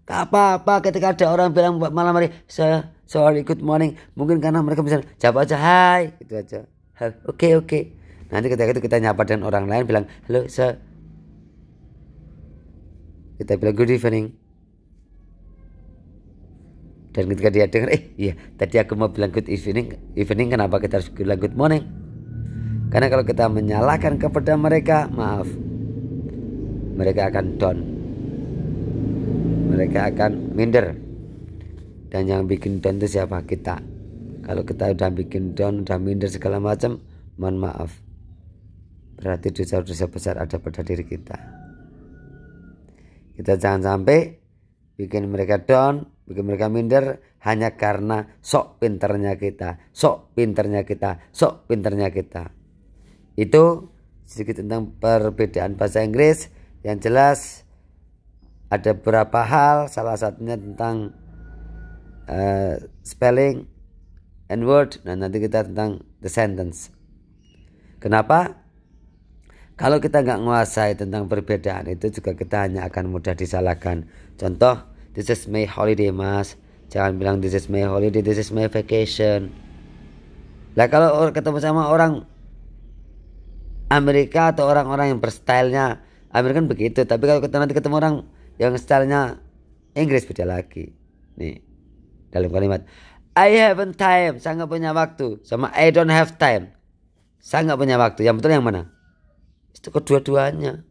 Gak apa-apa ketika ada orang bilang malam hari sorry good morning. Mungkin karena mereka bisa jawab aja hai gitu aja. Oke. Nanti ketika itu kita nyapa dengan orang lain bilang halo sir. Kita bilang good evening. Dan ketika dia dengar iya tadi aku mau bilang good evening kenapa kita harus bilang good morning? Karena kalau kita menyalahkan kepada mereka, maaf, mereka akan down, mereka akan minder. Dan yang bikin down itu siapa? Kita. Kalau kita udah bikin down, udah minder segala macam, mohon maaf, berarti dosa-dosa besar ada pada diri kita. Kita jangan sampai bikin mereka down, bikin mereka minder hanya karena sok pinternya kita. Itu sedikit tentang perbedaan bahasa Inggris. Yang jelas ada beberapa hal, salah satunya tentang spelling and word. Nah nanti kita tentang the sentence. Kenapa? Kalau kita nggak menguasai tentang perbedaan itu juga kita hanya akan mudah disalahkan. Contoh, this is my holiday mas. Jangan bilang this is my holiday, this is my vacation. Lah kalau ketemu sama orang Amerika atau orang-orang yang berstylenya Amerika begitu. Tapi kalau kita nanti ketemu orang yang stylenya Inggris beda lagi. Nih dalam kalimat I haven't time, saya nggak punya waktu, sama I don't have time, saya nggak punya waktu. Yang betul yang mana? Itu kedua-duanya.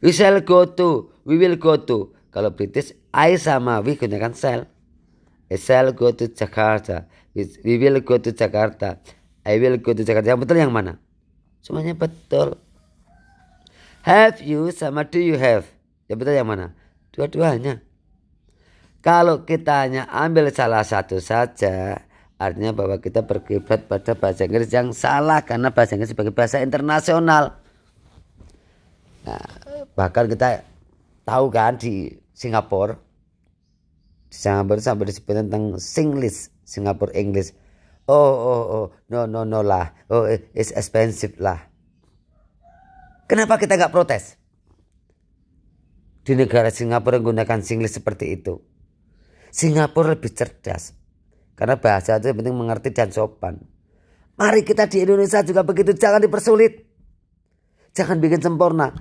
We shall go to, we will go to. Kalau British I sama we gunakan shall. I shall go to Jakarta, we will go to Jakarta, I will go to Jakarta. Yang betul yang mana? Semuanya betul. Have you sama do you have. Yang betul yang mana? Dua-duanya. Kalau kita hanya ambil salah satu saja, artinya bahwa kita berkiblat pada bahasa Inggris yang salah. Karena bahasa Inggris sebagai bahasa internasional. Nah, bahkan kita tahu kan di Singapura sampai disebut tentang Singlish, Singapore English. Oh, no lah. Oh, it's expensive lah. Kenapa kita nggak protes? Di negara Singapura menggunakan Singlish seperti itu. Singapura lebih cerdas. Karena bahasa itu yang penting mengerti dan sopan. Mari kita di Indonesia juga begitu. Jangan dipersulit. Jangan bikin sempurna.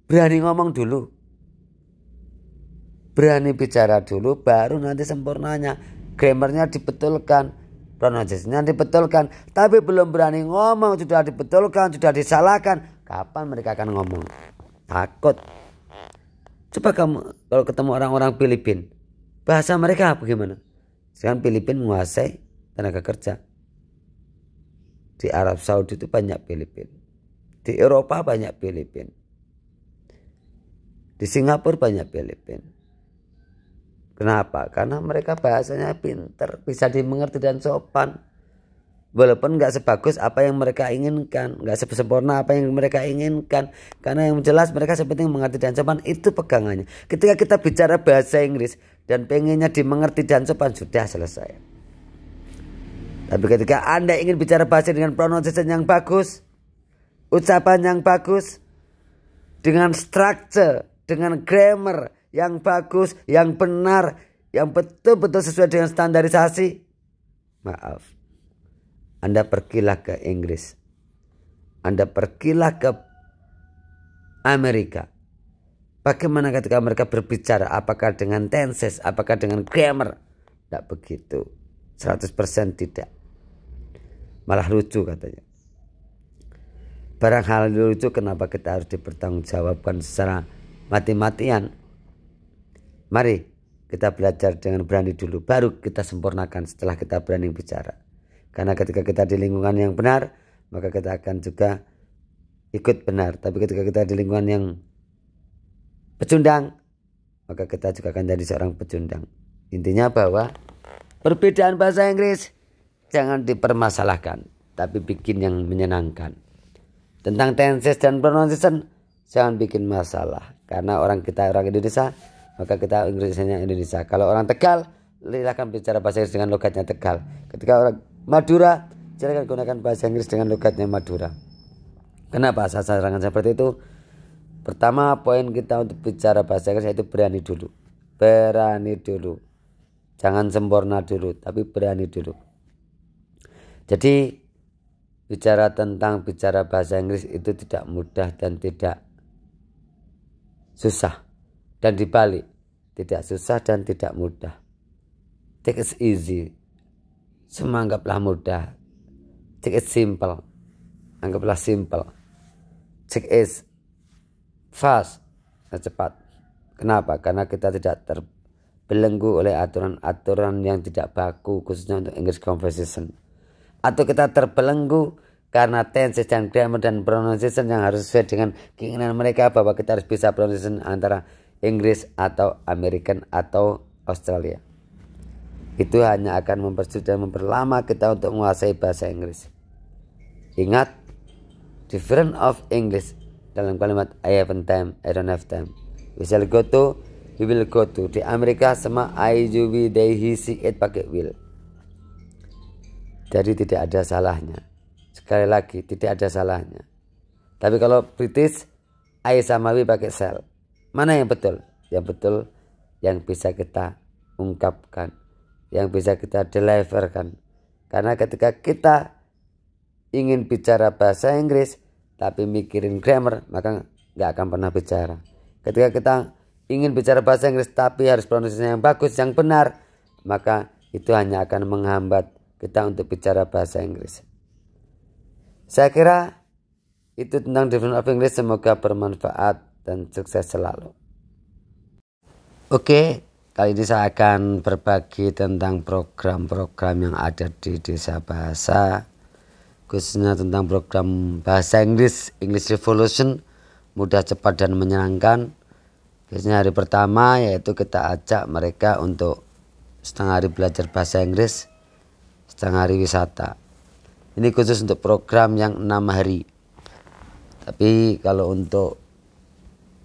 Berani ngomong dulu. Berani bicara dulu, baru nanti sempurnanya. Grammarnya dibetulkan. Pronunciasinya dibetulkan, tapi belum berani ngomong, sudah dibetulkan, sudah disalahkan. Kapan mereka akan ngomong? Takut. Coba kamu kalau ketemu orang-orang Filipina, bahasa mereka bagaimana? Sekarang Filipina menguasai tenaga kerja. Di Arab Saudi itu banyak Filipina. Di Eropa banyak Filipina. Di Singapura banyak Filipina. Kenapa? Karena mereka bahasanya pinter, bisa dimengerti dan sopan. Walaupun nggak sebagus apa yang mereka inginkan, nggak sempurna apa yang mereka inginkan. Karena yang jelas mereka seperti mengerti dan sopan, itu pegangannya. Ketika kita bicara bahasa Inggris dan pengennya dimengerti dan sopan, sudah selesai. Tapi ketika Anda ingin bicara bahasa dengan pronunciation yang bagus, ucapan yang bagus, dengan structure, dengan grammar yang bagus, yang benar, yang betul-betul sesuai dengan standarisasi, maaf, Anda pergilah ke Inggris, Anda pergilah ke Amerika. Bagaimana ketika mereka berbicara? Apakah dengan tenses? Apakah dengan grammar? Tidak begitu, 100% tidak. Malah lucu katanya. Barang hal lucu, kenapa kita harus dipertanggungjawabkan secara mati-matian? Mari kita belajar dengan berani dulu, baru kita sempurnakan setelah kita berani bicara. Karena ketika kita di lingkungan yang benar, maka kita akan juga ikut benar. Tapi ketika kita di lingkungan yang pecundang, maka kita juga akan jadi seorang pecundang. Intinya bahwa perbedaan bahasa Inggris jangan dipermasalahkan, tapi bikin yang menyenangkan. Tentang tenses dan pronunciation jangan bikin masalah. Karena kita orang Indonesia, maka kita Inggrisnya Indonesia. Kalau orang Tegal, silakan bicara bahasa Inggris dengan logatnya Tegal. Ketika orang Madura, silakan gunakan bahasa Inggris dengan logatnya Madura. Kenapa saya sarankan seperti itu? Pertama, poin kita untuk bicara bahasa Inggris yaitu berani dulu. Berani dulu. Jangan sempurna dulu, tapi berani dulu. Jadi bicara bahasa Inggris itu tidak mudah dan tidak susah. Dan dibalik, tidak susah dan tidak mudah. Take it easy. Semua anggaplah mudah. Take it simple. Anggaplah simple. Take it fast. Cepat. Kenapa? Karena kita tidak terbelenggu oleh aturan-aturan yang tidak baku, khususnya untuk English conversation. Atau kita terbelenggu karena tenses dan grammar dan pronunciation yang harus sesuai dengan keinginan mereka, bahwa kita harus bisa pronunciation antara Inggris atau American atau Australia. Itu hanya akan mempersulit dan memperlama kita untuk menguasai bahasa Inggris. Ingat, different of English dalam kalimat I haven't time, I don't have time. We shall go to, we will go to. Di Amerika semua I, you, we, they, he, she, it pakai will. Jadi tidak ada salahnya. Sekali lagi, tidak ada salahnya. Tapi kalau British, I sama we pakai shall. Mana yang betul? Yang betul yang bisa kita ungkapkan, yang bisa kita deliverkan. Karena ketika kita ingin bicara bahasa Inggris tapi mikirin grammar, maka nggak akan pernah bicara. Ketika kita ingin bicara bahasa Inggris tapi harus pronunciation yang bagus, yang benar, maka itu hanya akan menghambat kita untuk bicara bahasa Inggris. Saya kira itu tentang different of English. Semoga bermanfaat dan sukses selalu. Oke. Kali ini saya akan berbagi tentang program-program yang ada di Desa Bahasa, khususnya tentang program bahasa Inggris, English Revolution, mudah, cepat, dan menyenangkan. Biasanya hari pertama yaitu kita ajak mereka untuk setengah hari belajar bahasa Inggris, setengah hari wisata. Ini khusus untuk program yang 6 hari. Tapi kalau untuk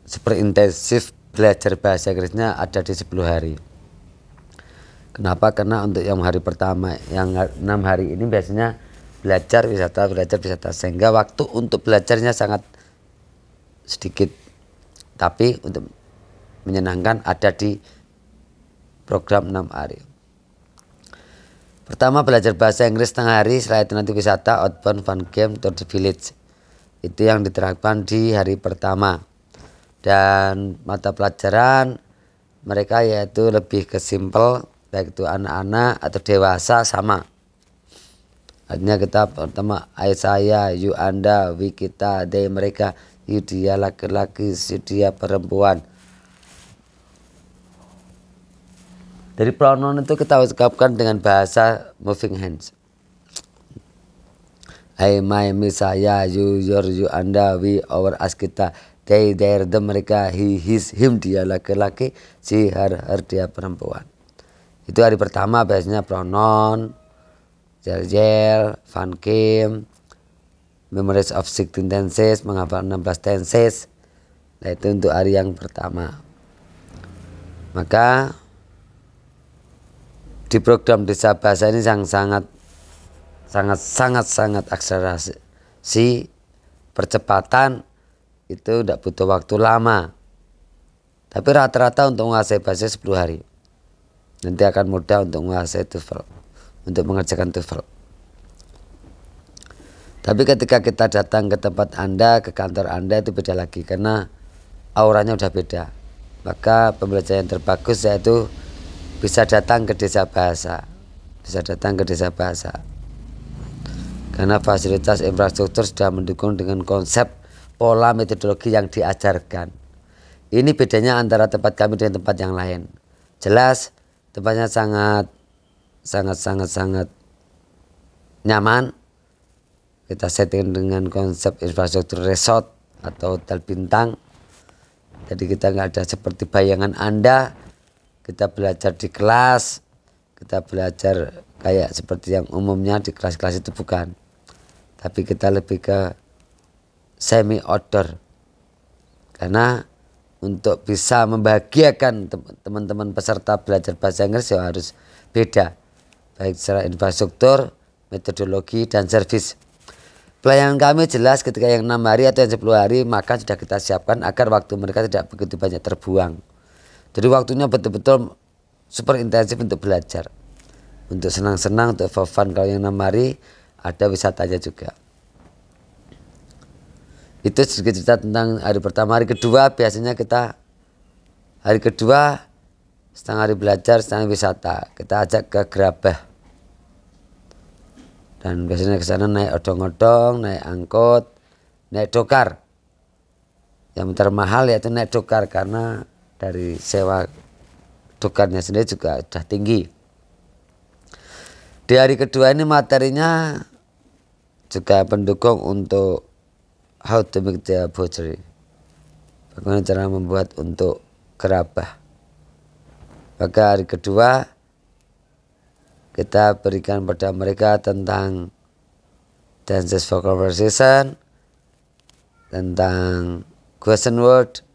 super intensif belajar bahasa Inggrisnya ada di 10 hari. Kenapa? Karena untuk yang hari pertama, yang 6 hari ini biasanya belajar wisata, sehingga waktu untuk belajarnya sangat sedikit. Tapi untuk menyenangkan ada di program 6 hari. Pertama, belajar bahasa Inggris setengah hari, setelah itu nanti wisata, outbound, fun game, tour the village. Itu yang diterapkan di hari pertama. Dan mata pelajaran mereka yaitu lebih ke simple, baik itu anak-anak atau dewasa sama. Artinya kita pertama I, saya, you, anda, we, kita, they, mereka, you, dia laki-laki, si, dia perempuan. Dari pronoun itu kita ungkapkan dengan bahasa moving hands. I, my, me, saya, you, your, you, anda, we, our, us, kita, they, their, them, mereka, he, his, him, dia laki-laki, she, her, dia perempuan. Itu hari pertama biasanya pronoun, jel, fun game, memories of 16 tenses, menghafal 16 tenses. Nah, itu untuk hari yang pertama. Maka di program Desa Bahasa ini sangat akselerasi, percepatan itu tidak butuh waktu lama. Tapi rata-rata untuk menguasai bahasa 10 hari. Nanti akan mudah untuk menguasai TOEFL, untuk mengerjakan TOEFL. Tapi ketika kita datang ke tempat Anda, ke kantor Anda, itu beda lagi karena auranya udah beda. Maka pembelajaran yang terbagus yaitu bisa datang ke Desa Bahasa. Karena fasilitas infrastruktur sudah mendukung dengan konsep pola metodologi yang diajarkan. Ini bedanya antara tempat kami dengan tempat yang lain. Jelas tempatnya sangat nyaman. Kita setting dengan konsep infrastruktur resort atau hotel bintang. Jadi kita nggak ada seperti bayangan Anda. Kita belajar di kelas, kita belajar kayak seperti yang umumnya di kelas-kelas itu bukan. Tapi kita lebih ke semi outdoor. Karena untuk bisa membahagiakan teman-teman peserta belajar bahasa Inggris ya harus beda. Baik secara infrastruktur, metodologi, dan servis. Pelayanan kami jelas ketika yang 6 hari atau yang 10 hari maka sudah kita siapkan agar waktu mereka tidak begitu banyak terbuang. Jadi waktunya betul-betul super intensif untuk belajar. Untuk senang-senang, untuk for fun. Kalau yang 6 hari ada wisatanya juga. Itu sedikit cerita tentang hari pertama. Hari kedua biasanya kita hari kedua setengah hari belajar, setengah wisata. Kita ajak ke Gerabah. Dan biasanya ke sana naik odong-odong, naik angkot, naik dokar. Yang termahal yaitu naik dokar karena dari sewa dokarnya sendiri juga sudah tinggi. Di hari kedua ini materinya juga pendukung untuk how to make the butchery. Bagaimana cara membuat untuk gerabah. Maka hari kedua kita berikan pada mereka tentang dances for conversation, tentang question word,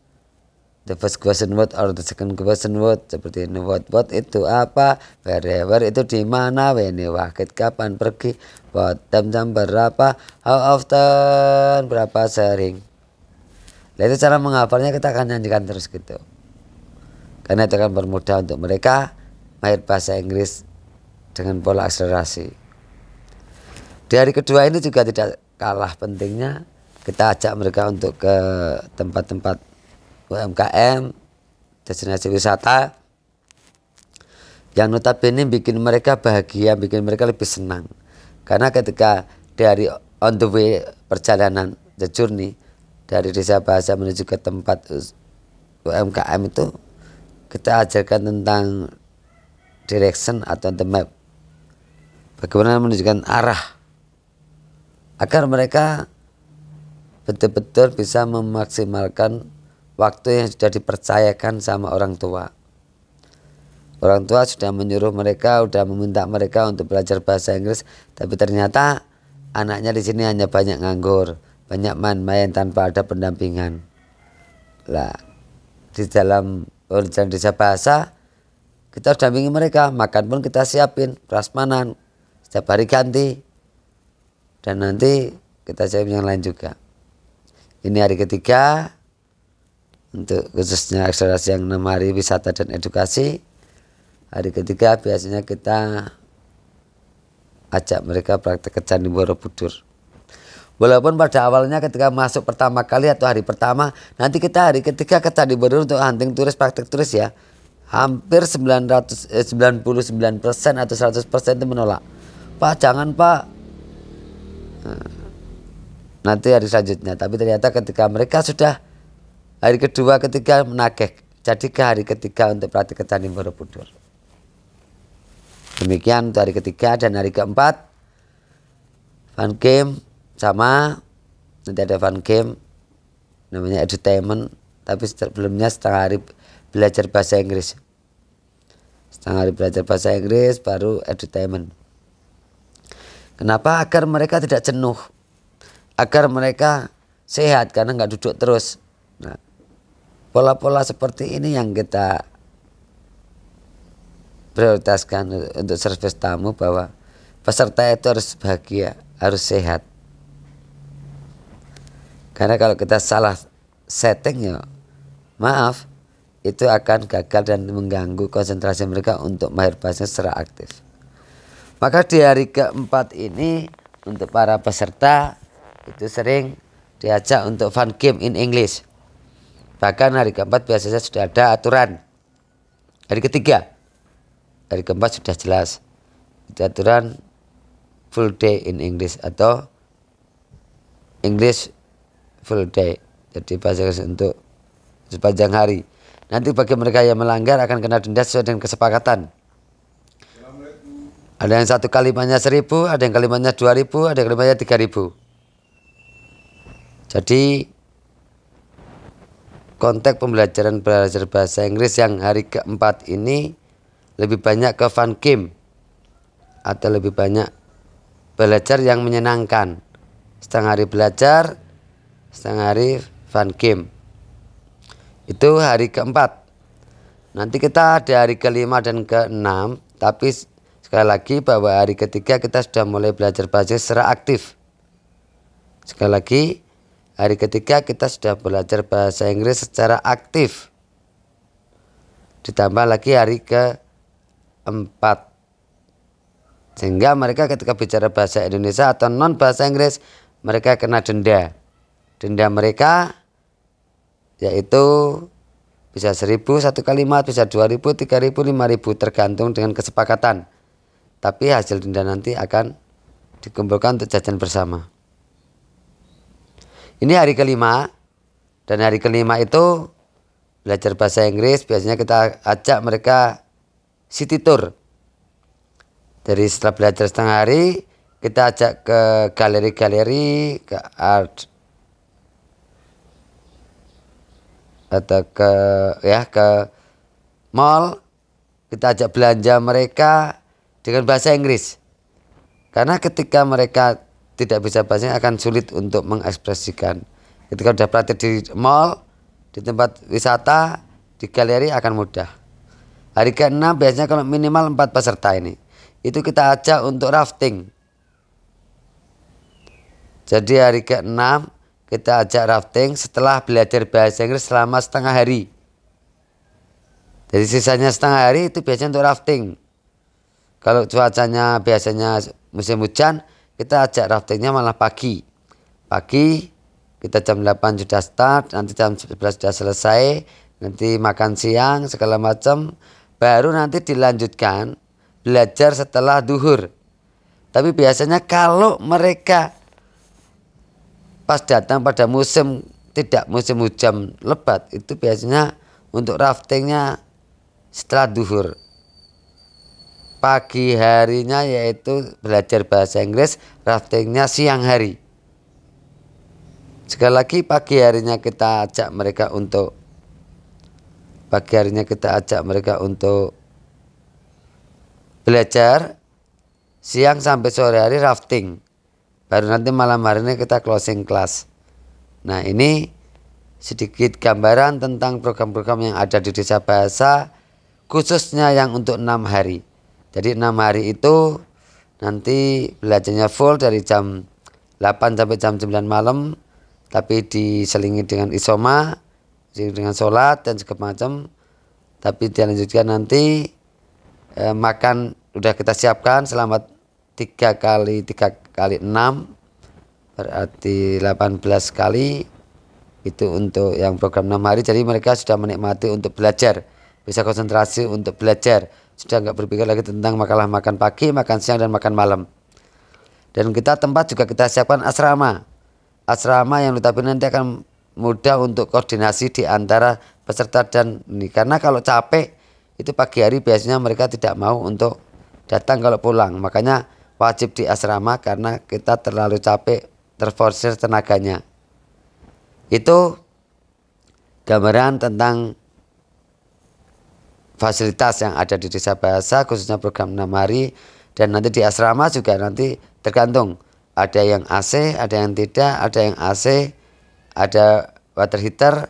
the first question word or the second question word, seperti ini what itu apa, wherever itu di mana, when wakit kapan pergi, what jam berapa, how often berapa sering. Nah, itu cara menghafalnya kita akan nyanyikan terus gitu. Karena itu akan bermudah untuk mereka mahir bahasa Inggris dengan pola akselerasi. Di hari kedua ini juga tidak kalah pentingnya kita ajak mereka untuk ke tempat-tempat UMKM, destinasi wisata yang notabene bikin mereka bahagia, bikin mereka lebih senang. Karena ketika dari on the way perjalanan, the journey dari desa bahasa menuju ke tempat UMKM itu kita ajarkan tentang direction atau the map. Bagaimana menunjukkan arah agar mereka betul-betul bisa memaksimalkan waktu yang sudah dipercayakan sama orang tua. Orang tua sudah menyuruh mereka, sudah meminta mereka untuk belajar bahasa Inggris, tapi ternyata anaknya di sini hanya banyak nganggur, banyak main-main tanpa ada pendampingan. Lah, di dalam urusan desa bahasa kita dampingi mereka, makan pun kita siapin, prasmanan, setiap hari ganti, dan nanti kita siapin yang lain juga. Ini hari ketiga untuk khususnya akselerasi yang 6 hari wisata dan edukasi. Hari ketiga biasanya kita ajak mereka praktek ke Candi Borobudur. Walaupun pada awalnya ketika masuk pertama kali atau hari pertama, nanti kita hari ketiga ke Candi Borobudur untuk hunting turis, praktek turis ya. Hampir 99% atau 100% itu menolak. Pak jangan pak, nanti hari selanjutnya. Tapi ternyata ketika mereka sudah hari kedua ketiga menagih, jadi ke hari ketiga untuk praktik ke Candi Borobudur. Demikian untuk hari ketiga. Dan hari keempat fun game sama, nanti ada fun game namanya edutainment, tapi sebelumnya setengah hari belajar bahasa Inggris. Setengah hari belajar bahasa Inggris baru edutainment. Kenapa? Agar mereka tidak jenuh, agar mereka sehat karena nggak duduk terus. Nah, pola-pola seperti ini yang kita prioritaskan untuk servis tamu, bahwa peserta itu harus bahagia, harus sehat. Karena kalau kita salah setting ya, maaf, itu akan gagal dan mengganggu konsentrasi mereka untuk mahir bahasa secara aktif. Maka di hari keempat ini untuk para peserta itu sering diajak untuk fun game in English. Bahkan hari keempat biasanya sudah ada aturan. Hari ketiga, hari keempat sudah jelas. Itu aturan full day in English atau English full day. Jadi bahasa Inggris untuk sepanjang hari. Nanti bagi mereka yang melanggar akan kena denda sesuai dengan kesepakatan. Ada yang satu kalimatnya 1000, ada yang kalimatnya 2000, ada yang kalimatnya 3000. Jadi konteks pembelajaran belajar bahasa Inggris yang hari keempat ini lebih banyak ke fun game atau lebih banyak belajar yang menyenangkan. Setengah hari belajar, setengah hari fun game. Itu hari keempat. Nanti kita ada hari kelima dan keenam, tapi sekali lagi bahwa hari ketiga kita sudah mulai belajar bahasa secara aktif. Sekali lagi, hari ketiga kita sudah belajar bahasa Inggris secara aktif. Ditambah lagi hari keempat. Sehingga mereka ketika bicara bahasa Indonesia atau non bahasa Inggris, mereka kena denda. Denda mereka yaitu bisa 1000 satu kalimat, bisa 2000, 3000, 5000 tergantung dengan kesepakatan. Tapi hasil denda nanti akan dikumpulkan untuk jajan bersama. Ini hari kelima. Dan hari kelima itu belajar bahasa Inggris. Biasanya kita ajak mereka city tour. Jadi setelah belajar setengah hari, kita ajak ke galeri-galeri, ke art, atau ke mall. Kita ajak belanja mereka dengan bahasa Inggris. Karena ketika mereka tidak bisa bahasa Inggris akan sulit untuk mengekspresikan. Ketika sudah praktik di mall, di tempat wisata, di galeri akan mudah. Hari ke-6 biasanya kalau minimal 4 peserta ini, itu kita ajak untuk rafting. Jadi hari ke-6 kita ajak rafting setelah belajar bahasa Inggris selama setengah hari. Jadi sisanya setengah hari itu biasanya untuk rafting. Kalau cuacanya biasanya musim hujan, kita ajak raftingnya malah pagi. Pagi kita jam 8 sudah start, nanti jam 11 sudah selesai, nanti makan siang segala macam, baru nanti dilanjutkan belajar setelah duhur. Tapi biasanya kalau mereka pas datang pada musim hujan lebat, itu biasanya untuk raftingnya setelah duhur. Pagi harinya yaitu belajar bahasa Inggris, raftingnya siang hari. Sekali lagi pagi harinya kita ajak mereka untuk belajar, siang sampai sore hari rafting. Baru nanti malam harinya kita closing class. Nah, ini sedikit gambaran tentang program-program yang ada di Desa Bahasa, khususnya yang untuk 6 hari. Jadi 6 hari itu nanti belajarnya full dari jam 8 sampai jam 9 malam, tapi diselingi dengan isoma, dengan sholat dan segala macam. Tapi dilanjutkan nanti makan udah kita siapkan selama 3 kali 6 berarti 18 kali. Itu untuk yang program 6 hari. Jadi mereka sudah menikmati untuk belajar, bisa konsentrasi untuk belajar, sudah nggak berpikir lagi tentang makalah makan pagi, makan siang dan makan malam. Dan kita tempat juga kita siapkan asrama yang notabene nanti akan mudah untuk koordinasi di antara peserta dan ini. Karena kalau capek itu pagi hari biasanya mereka tidak mau untuk datang kalau pulang. Makanya wajib di asrama karena kita terlalu capek, terforsir tenaganya. Itu gambaran tentang fasilitas yang ada di Desa Bahasa, khususnya program 6 hari. Dan nanti di asrama juga nanti tergantung. Ada yang AC, ada yang tidak, ada yang AC, ada water heater,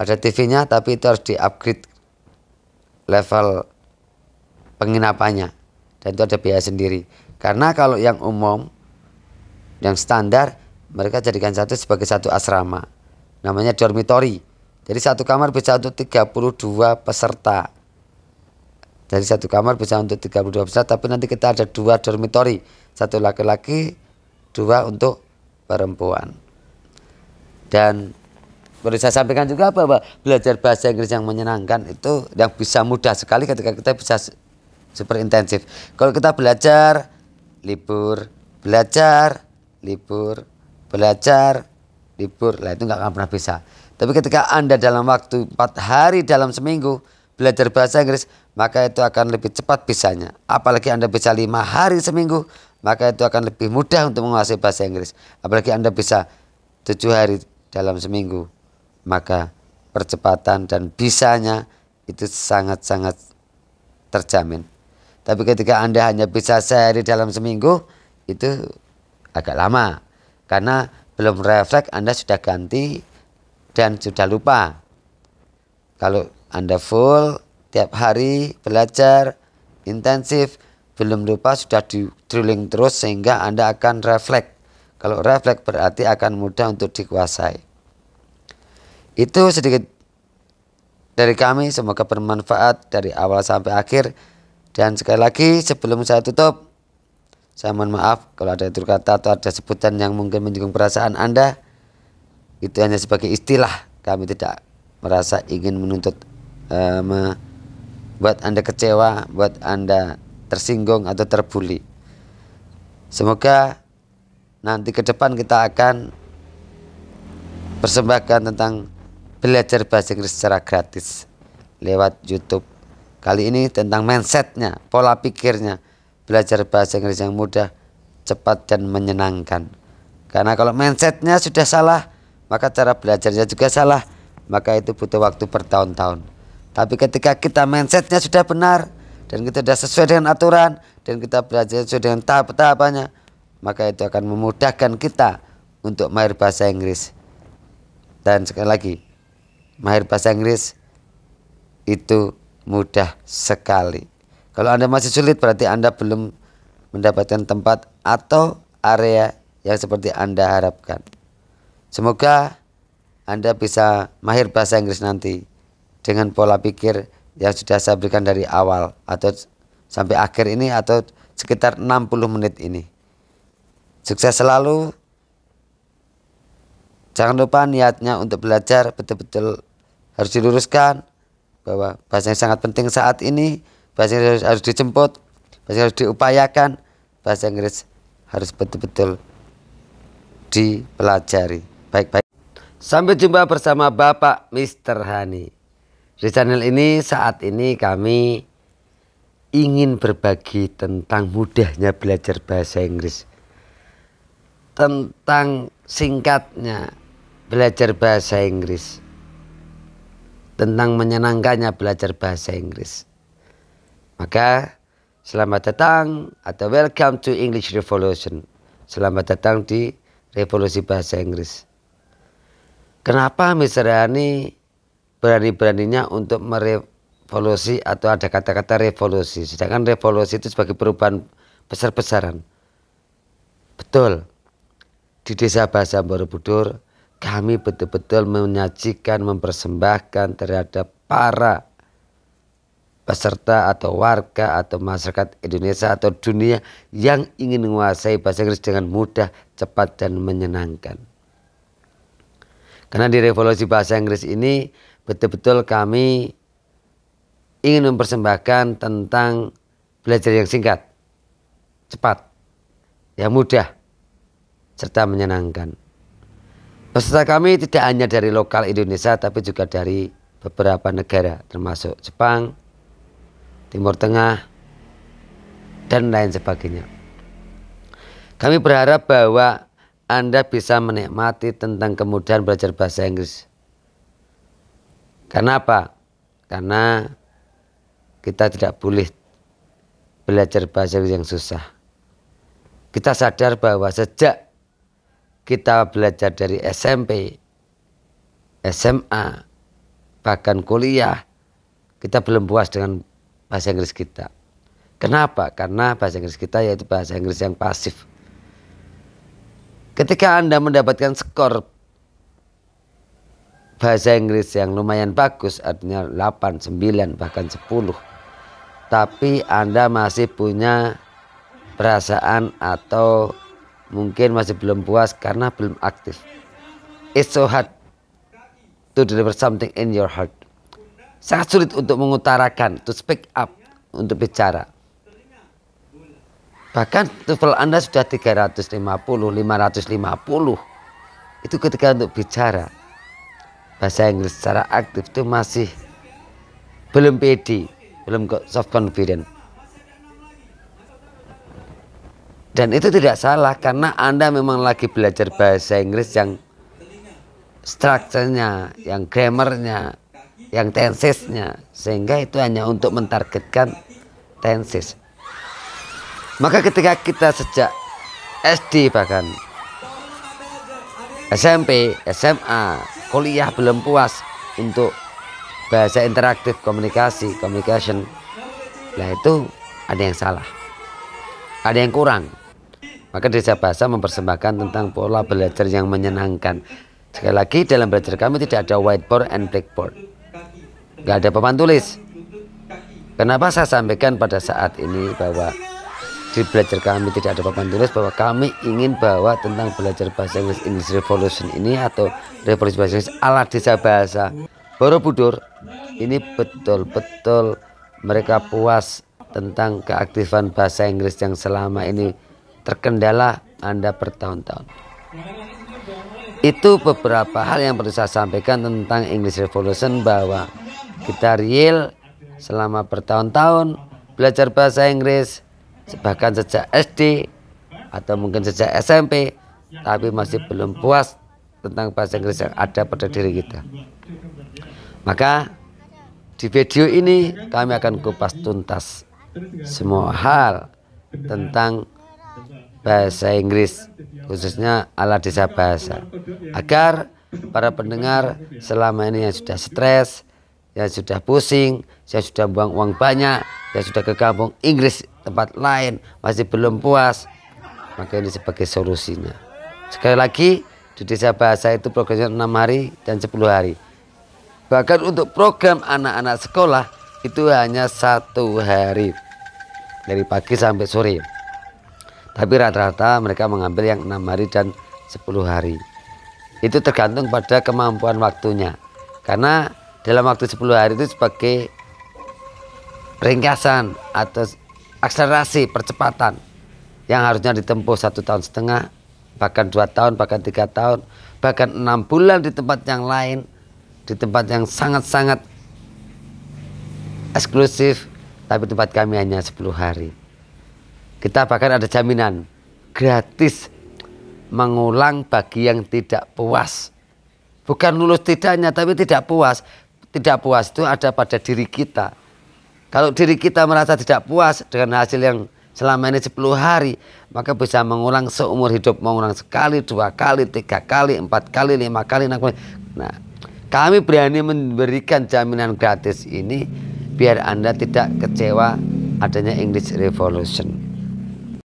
ada TV-nya, tapi itu harus di-upgrade level penginapannya. Dan itu ada biaya sendiri. Karena kalau yang umum, yang standar, mereka jadikan sebagai satu asrama. Namanya dormitory. Jadi satu kamar bisa untuk 32 peserta. Dari satu kamar bisa untuk 32 peserta, tapi nanti kita ada 2 dormitory. Satu laki-laki, 2 untuk perempuan. Dan perlu saya sampaikan juga bahwa belajar bahasa Inggris yang menyenangkan itu yang bisa mudah sekali ketika kita bisa super intensif. Kalau kita belajar, libur, belajar, libur, belajar, libur, lah itu nggak akan pernah bisa. Tapi ketika Anda dalam waktu 4 hari dalam seminggu belajar bahasa Inggris, maka itu akan lebih cepat bisanya. Apalagi Anda bisa 5 hari seminggu, maka itu akan lebih mudah untuk menguasai bahasa Inggris. Apalagi Anda bisa 7 hari dalam seminggu, maka percepatan dan bisanya itu sangat-sangat terjamin. Tapi ketika Anda hanya bisa sehari dalam seminggu, itu agak lama, karena belum refleks Anda sudah ganti dan sudah lupa. Kalau Anda full tiap hari belajar intensif, belum lupa, sudah di drilling terus, sehingga Anda akan refleks. Kalau refleks berarti akan mudah untuk dikuasai. Itu sedikit dari kami, semoga bermanfaat dari awal sampai akhir. Dan sekali lagi sebelum saya tutup, saya mohon maaf kalau ada tutur kata atau ada sebutan yang mungkin menyinggung perasaan Anda. Itu hanya sebagai istilah, kami tidak merasa ingin menuntut buat Anda kecewa, buat Anda tersinggung atau terbuli. Semoga nanti ke depan kita akan persembahkan tentang belajar bahasa Inggris secara gratis lewat YouTube. Kali ini tentang mindsetnya, pola pikirnya, belajar bahasa Inggris yang mudah, cepat dan menyenangkan. Karena kalau mindsetnya sudah salah, maka cara belajarnya juga salah, maka itu butuh waktu bertahun-tahun. Tapi ketika kita mindsetnya sudah benar, dan kita sudah sesuai dengan aturan, dan kita belajar sesuai dengan tahap-tahapannya, maka itu akan memudahkan kita untuk mahir bahasa Inggris. Dan sekali lagi, mahir bahasa Inggris itu mudah sekali. Kalau Anda masih sulit, berarti Anda belum mendapatkan tempat atau area yang seperti Anda harapkan. Semoga Anda bisa mahir bahasa Inggris nanti dengan pola pikir yang sudah saya berikan dari awal atau sampai akhir ini, atau sekitar 60 menit ini. Sukses selalu. Jangan lupa niatnya untuk belajar betul-betul harus diluruskan, bahwa bahasa yang sangat penting saat ini. Bahasa Inggris harus dijemput, bahasa Inggris harus diupayakan, bahasa Inggris harus betul-betul dipelajari. Baik-baik. Sampai jumpa bersama Bapak Mr. Hani. Di channel ini saat ini kami ingin berbagi tentang mudahnya belajar bahasa Inggris, tentang singkatnya belajar bahasa Inggris, tentang menyenangkannya belajar bahasa Inggris. Maka selamat datang atau welcome to English Revolution. Selamat datang di revolusi bahasa Inggris. Kenapa Mr. Hani berani-beraninya untuk merevolusi, atau ada kata-kata revolusi, sedangkan revolusi itu sebagai perubahan besar-besaran. Betul, di Desa Bahasa Borobudur kami betul-betul menyajikan, mempersembahkan terhadap para peserta atau warga atau masyarakat Indonesia atau dunia yang ingin menguasai bahasa Inggris dengan mudah, cepat dan menyenangkan. Karena di revolusi bahasa Inggris ini betul-betul kami ingin mempersembahkan tentang belajar yang singkat, cepat, yang mudah, serta menyenangkan. Peserta kami tidak hanya dari lokal Indonesia, tapi juga dari beberapa negara, termasuk Jepang, Timur Tengah, dan lain sebagainya. Kami berharap bahwa Anda bisa menikmati tentang kemudahan belajar bahasa Inggris. Karena apa? Karena kita tidak boleh belajar bahasa Inggris yang susah. Kita sadar bahwa sejak kita belajar dari SMP, SMA, bahkan kuliah, kita belum puas dengan bahasa Inggris kita. Kenapa? Karena bahasa Inggris kita yaitu bahasa Inggris yang pasif. Ketika Anda mendapatkan skor bahasa Inggris yang lumayan bagus, artinya 8, 9, bahkan 10, tapi Anda masih punya perasaan atau mungkin masih belum puas karena belum aktif. It's so hard to deliver something in your heart. Sangat sulit untuk mengutarakan, to speak up, untuk bicara. Bahkan TOEFL Anda sudah 350, 550. Itu ketika untuk bicara bahasa Inggris secara aktif itu masih belum pede, belum self confident. Dan itu tidak salah karena Anda memang lagi belajar bahasa Inggris yang strukturnya, yang grammarnya, yang tensesnya, sehingga itu hanya untuk mentargetkan tenses. Maka ketika kita sejak SD bahkan SMP, SMA, kuliah belum puas untuk bahasa interaktif communication, nah itu ada yang salah, ada yang kurang. Maka Desa Bahasa mempersembahkan tentang pola belajar yang menyenangkan. Sekali lagi, dalam belajar kami tidak ada whiteboard and blackboard, nggak ada papan tulis. Kenapa saya sampaikan pada saat ini bahwa di belajar kami tidak ada papan tulis, bahwa kami ingin bahwa tentang belajar bahasa Inggris English Revolution ini atau revolusi bahasa Inggris ala Desa Bahasa Borobudur ini betul-betul mereka puas tentang keaktifan bahasa Inggris yang selama ini terkendala Anda bertahun-tahun. Itu beberapa hal yang perlu saya sampaikan tentang English Revolution, bahwa kita real selama bertahun-tahun belajar bahasa Inggris, bahkan sejak SD atau mungkin sejak SMP, tapi masih belum puas tentang bahasa Inggris yang ada pada diri kita. Maka di video ini kami akan kupas tuntas semua hal tentang bahasa Inggris, khususnya ala Desa Bahasa, agar para pendengar selama ini yang sudah stres, yang sudah pusing, yang sudah buang uang banyak, yang sudah ke kampung Inggris tempat lain masih belum puas, maka ini sebagai solusinya. Sekali lagi, di Desa Bahasa itu programnya 6 hari dan 10 hari. Bahkan untuk program anak-anak sekolah itu hanya 1 hari, dari pagi sampai sore. Tapi rata-rata mereka mengambil yang 6 hari dan 10 hari. Itu tergantung pada kemampuan waktunya. Karena dalam waktu 10 hari itu sebagai ringkasan atau akselerasi percepatan yang harusnya ditempuh 1,5 tahun, bahkan 2 tahun, bahkan 3 tahun, bahkan 6 bulan di tempat yang lain, di tempat yang sangat-sangat eksklusif, tapi tempat kami hanya 10 hari. Kita bahkan ada jaminan gratis mengulang bagi yang tidak puas. Bukan lulus tidaknya, tapi tidak puas. Tidak puas itu ada pada diri kita. Kalau diri kita merasa tidak puas dengan hasil yang selama ini 10 hari, maka bisa mengulang seumur hidup, mengulang sekali, 2 kali, 3 kali, 4 kali, 5 kali, 6 kali. Nah, kami berani memberikan jaminan gratis ini biar Anda tidak kecewa adanya English Revolution.